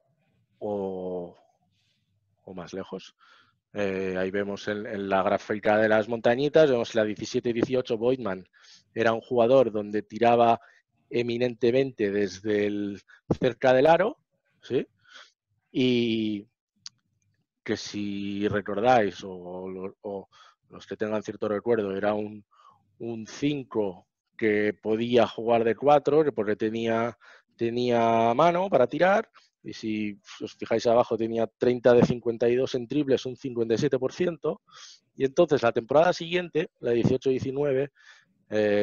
o más lejos. Ahí vemos en la gráfica de las montañitas, vemos la 17-18 Voigtman. Era un jugador donde tiraba eminentemente desde cerca del aro, ¿sí? Y que si recordáis, o los que tengan cierto recuerdo, era un 5 que podía jugar de 4, porque tenía mano para tirar, y si os fijáis abajo tenía 30 de 52 en triples, un 57%, y entonces la temporada siguiente, la 18-19,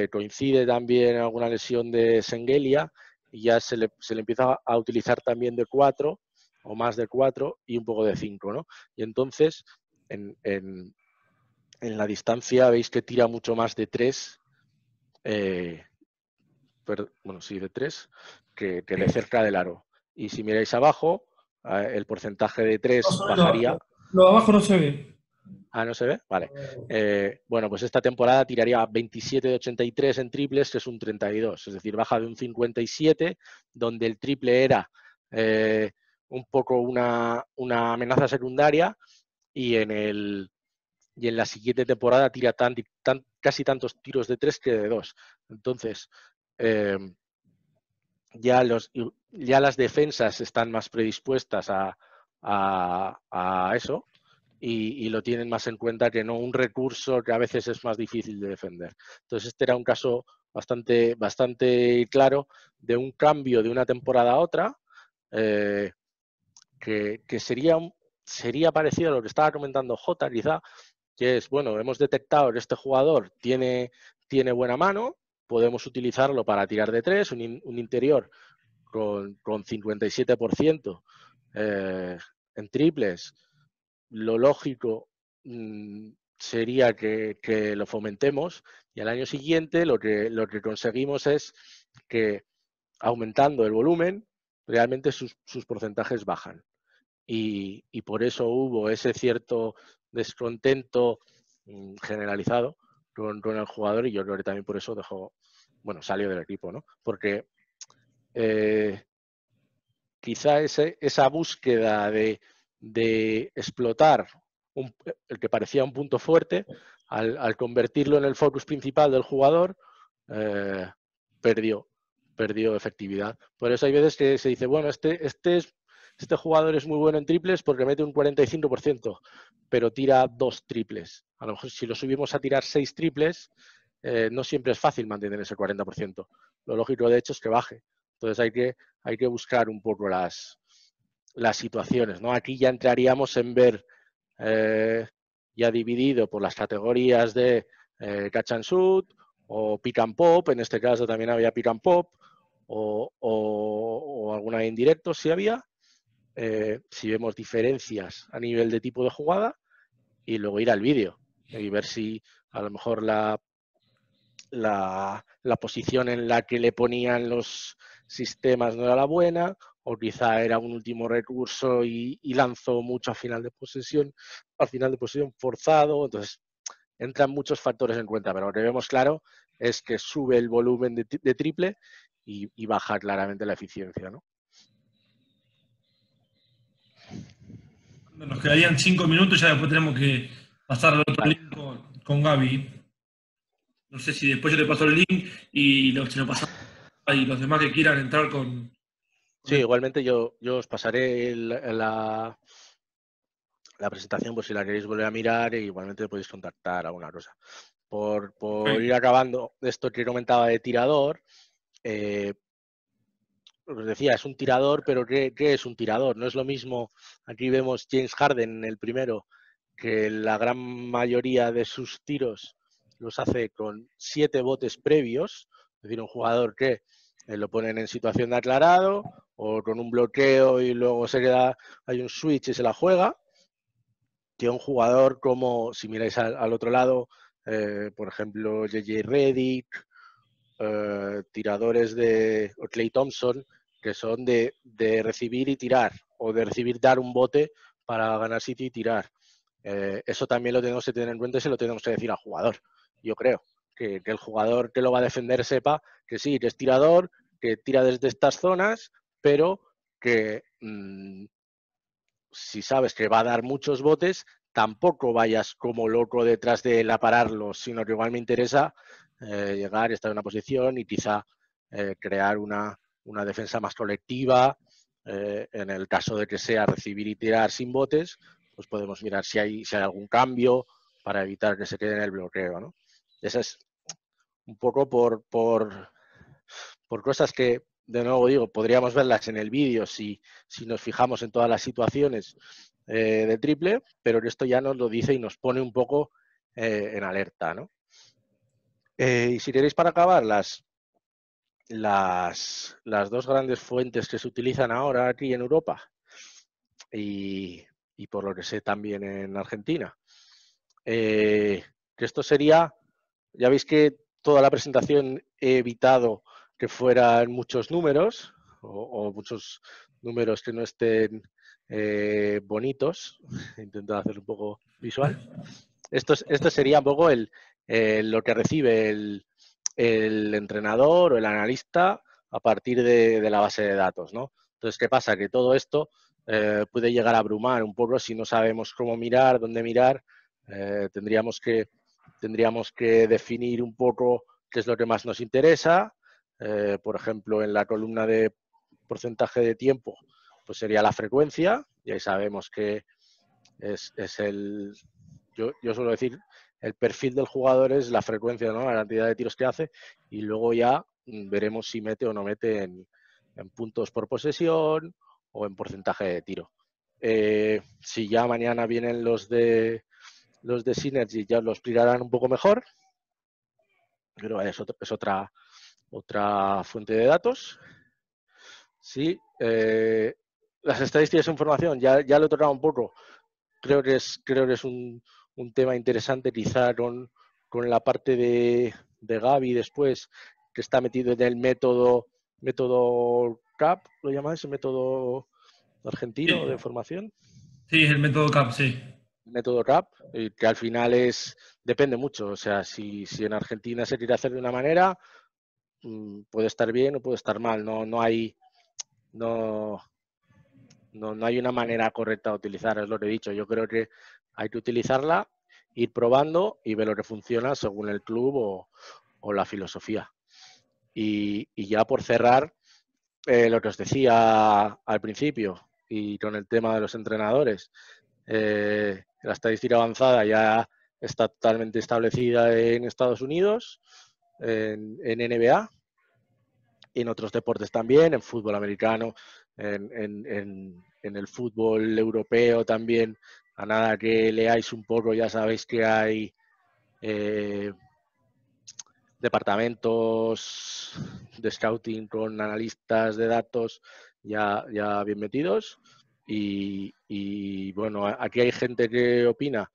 coincide también alguna lesión de Shengelia y ya se le empieza a utilizar también de 4 o más de 4 y un poco de 5, ¿no? Y entonces en la distancia veis que tira mucho más de 3, bueno, sí, de 3, que de cerca del aro. Y si miráis abajo, el porcentaje de 3 bajaría. Lo de abajo no se ve. Ah, ¿no se ve? Vale. Bueno, pues esta temporada tiraría 27 de 83 en triples, que es un 32. Es decir, baja de un 57, donde el triple era un poco una amenaza secundaria, y en la siguiente temporada tira casi tantos tiros de 3 que de 2. Entonces, ya las defensas están más predispuestas a eso, y lo tienen más en cuenta que no un recurso que a veces es más difícil de defender. Entonces este era un caso bastante claro de un cambio de una temporada a otra, que sería parecido a lo que estaba comentando Jota, quizá, que es, bueno, hemos detectado que este jugador tiene buena mano, podemos utilizarlo para tirar de 3, un interior con 57% en triples. Lo lógico sería que lo fomentemos, y al año siguiente lo que conseguimos es que, aumentando el volumen, realmente sus porcentajes bajan. Y por eso hubo ese cierto descontento generalizado con el jugador, y yo creo que también por eso salió del equipo, ¿no? Porque quizá esa búsqueda de explotar el que parecía un punto fuerte, al convertirlo en el focus principal del jugador, perdió efectividad. Por eso hay veces que se dice, bueno, este jugador es muy bueno en triples porque mete un 45%, pero tira 2 triples. A lo mejor si lo subimos a tirar 6 triples, no siempre es fácil mantener ese 40%. Lo lógico, de hecho, es que baje. Entonces hay que buscar un poco las situaciones, ¿no? Aquí ya entraríamos en ver, ya dividido por las categorías de catch and shoot o pick and pop. En este caso también había pick and pop, o alguna en directo si había. Si vemos diferencias a nivel de tipo de jugada, y luego ir al vídeo y ver si a lo mejor la posición en la que le ponían los sistemas no era la buena, o quizá era un último recurso y lanzó mucho al final de posesión forzado. Entonces entran muchos factores en cuenta, pero lo que vemos claro es que sube el volumen de triple y baja claramente la eficiencia, ¿no? Nos quedarían 5 minutos, ya después tenemos que pasar al otro link con Gaby. No sé si después yo te paso el link y se lo pasamos y los demás que quieran entrar con Sí, igualmente yo os pasaré la presentación por si la queréis volver a mirar, e igualmente podéis contactar alguna cosa. Por ir acabando esto que comentaba de tirador, os decía, es un tirador, pero ¿qué es un tirador? No es lo mismo. Aquí vemos James Harden, el primero, que la gran mayoría de sus tiros los hace con 7 botes previos, es decir, un jugador que lo ponen en situación de aclarado o con un bloqueo y luego hay un switch y se la juega, que un jugador como, si miráis al otro lado, por ejemplo, J.J. Redick, tiradores de Klay Thompson, que son de recibir y tirar, o de recibir, dar un bote para ganar sitio y tirar. Eso también lo tenemos que tener en cuenta y se lo tenemos que decir al jugador. Yo creo que el jugador que lo va a defender sepa que sí, que es tirador, que tira desde estas zonas, pero que si sabes que va a dar muchos botes, tampoco vayas como loco detrás de él a pararlo, sino que igual me interesa llegar, estar en una posición y quizá crear una defensa más colectiva. En el caso de que sea recibir y tirar sin botes, pues podemos mirar si hay algún cambio para evitar que se quede en el bloqueo, ¿no? Esa es un poco por cosas que de nuevo digo, podríamos verlas en el vídeo si nos fijamos en todas las situaciones de triple, pero esto ya nos lo dice y nos pone un poco en alerta, ¿no? Y si queréis, para acabar, las dos grandes fuentes que se utilizan ahora aquí en Europa y por lo que sé también en Argentina, que esto sería, ya veis que toda la presentación he evitado que fueran muchos números o muchos números que no estén bonitos, intento hacerlo un poco visual. Esto sería un poco lo que recibe el entrenador o el analista a partir de la base de datos, ¿no? Entonces, ¿qué pasa? Que todo esto puede llegar a abrumar un poco si no sabemos cómo mirar, dónde mirar. Tendríamos que definir un poco qué es lo que más nos interesa. Por ejemplo, en la columna de porcentaje de tiempo, pues sería la frecuencia, y ahí sabemos que es el... Yo suelo decir, el perfil del jugador es la frecuencia, ¿no? La cantidad de tiros que hace, y luego ya veremos si mete o no mete en puntos por posesión o en porcentaje de tiro. Si ya mañana vienen los de Synergy, ya lo explicarán un poco mejor, pero es otra fuente de datos. Sí, las estadísticas de información, ya lo he tocado un poco. Creo que es un tema interesante, quizá con la parte de Gaby después, que está metido en el método CAP, ¿lo llamáis? ¿El método argentino de formación? Sí, es el método CAP, sí. El método CAP, que al final depende mucho. O sea, si en Argentina se quiere hacer de una manera, puede estar bien o puede estar mal. No hay una manera correcta de utilizar, es lo que he dicho. Yo creo que hay que utilizarla, ir probando y ver lo que funciona según el club o la filosofía. Y ya por cerrar, lo que os decía al principio y con el tema de los entrenadores, la estadística avanzada ya está totalmente establecida en Estados Unidos, en NBA, y en otros deportes también, en fútbol americano, en el fútbol europeo también. A nada que leáis un poco ya sabéis que hay departamentos de scouting con analistas de datos ya bien metidos. Y bueno, aquí hay gente que opina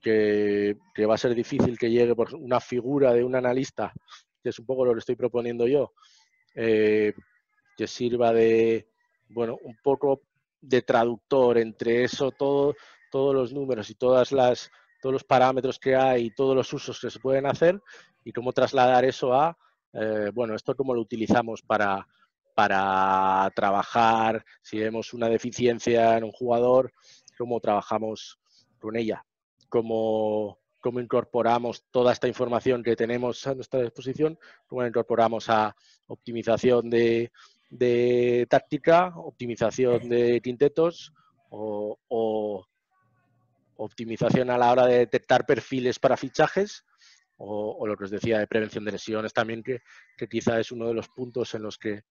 que va a ser difícil que llegue por una figura de un analista, que es un poco lo que estoy proponiendo yo, que sirva de, bueno, un poco de traductor entre eso, todos los números y todos los parámetros que hay y todos los usos que se pueden hacer, y cómo trasladar eso a, bueno, esto cómo lo utilizamos para trabajar, si vemos una deficiencia en un jugador, cómo trabajamos con ella, cómo incorporamos toda esta información que tenemos a nuestra disposición, cómo la incorporamos a optimización de táctica, optimización de quintetos o optimización a la hora de detectar perfiles para fichajes o lo que os decía de prevención de lesiones también, que quizá es uno de los puntos en los que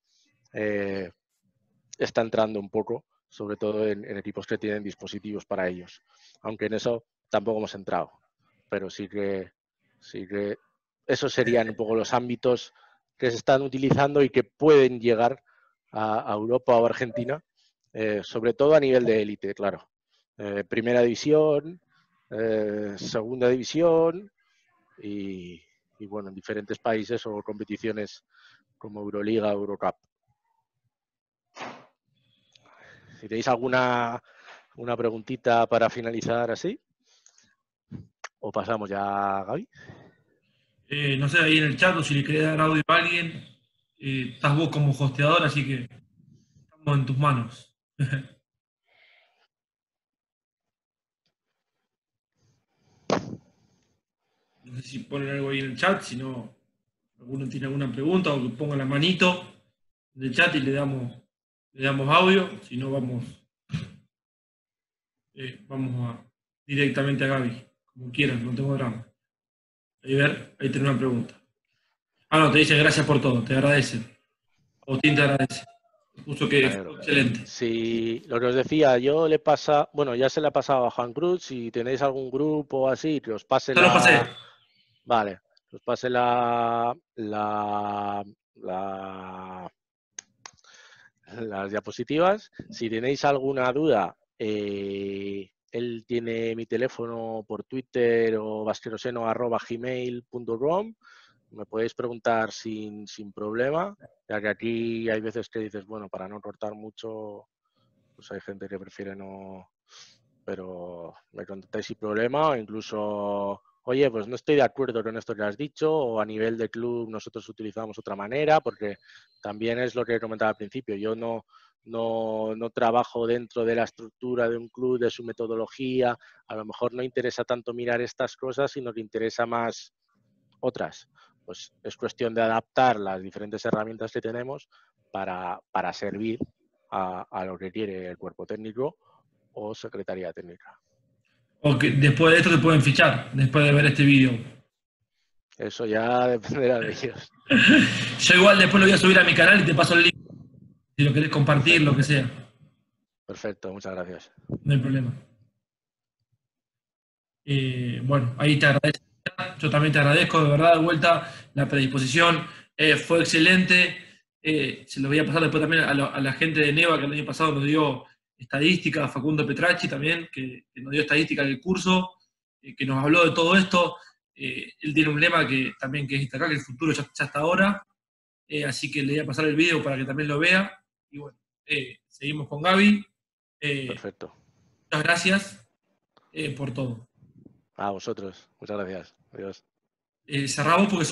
está entrando un poco, sobre todo en equipos que tienen dispositivos para ellos. Aunque en eso tampoco hemos entrado, pero sí que esos serían un poco los ámbitos que se están utilizando y que pueden llegar a Europa o Argentina, sobre todo a nivel de élite, claro. Primera división, segunda división y bueno, en diferentes países o competiciones como Euroliga o Eurocup. Si tenéis alguna preguntita para finalizar así, o pasamos ya a Gaby. No sé, ahí en el chat o si le querés dar audio a alguien, estás vos como hosteador, así que estamos en tus manos. No sé si ponen algo ahí en el chat, si no, alguno tiene alguna pregunta o que ponga la manito en el chat y le damos audio, si no vamos directamente a Gaby, como quieran, no tengo drama. Ahí tiene una pregunta. No, te dice gracias por todo, te agradecen. Agustín te agradece. Puso que Me alegro. fue excelente. Si lo que os decía, yo le pasa, bueno, ya se le ha pasado a Juan Cruz, si tenéis algún grupo así, que os pase Ya lo pasé. Vale, os pase las diapositivas. Si tenéis alguna duda, él tiene mi teléfono por Twitter o basqueroseno@gmail.com. Me podéis preguntar sin problema, ya que aquí hay veces que dices, bueno, para no cortar mucho, pues hay gente que prefiere no, pero me contactáis sin problema, o incluso, oye, pues no estoy de acuerdo con esto que has dicho, o a nivel de club nosotros utilizamos otra manera, porque también es lo que comentaba al principio, yo no trabajo dentro de la estructura de un club, de su metodología, a lo mejor no interesa tanto mirar estas cosas, sino que interesa más otras. Pues es cuestión de adaptar las diferentes herramientas que tenemos para servir a lo que quiere el cuerpo técnico o secretaría técnica. O que después de esto te pueden fichar, después de ver este vídeo. Eso ya dependerá de ellos. Yo igual después lo voy a subir a mi canal y te paso el link. Si lo querés compartir, Perfecto. lo que sea. Perfecto, muchas gracias. No hay problema. Bueno, ahí te agradezco. Yo también te agradezco, de verdad, de vuelta, la predisposición. Fue excelente. Se lo voy a pasar después también a la gente de Neva, que el año pasado nos dio estadística, Facundo Petracci también, que nos dio estadística del curso, que nos habló de todo esto. Él tiene un lema que también que es destacar que el futuro ya está ahora. Así que le voy a pasar el video para que también lo vea. Y bueno, seguimos con Gaby. Perfecto. Muchas gracias por todo. A vosotros. Muchas gracias. Adiós. Cerramos porque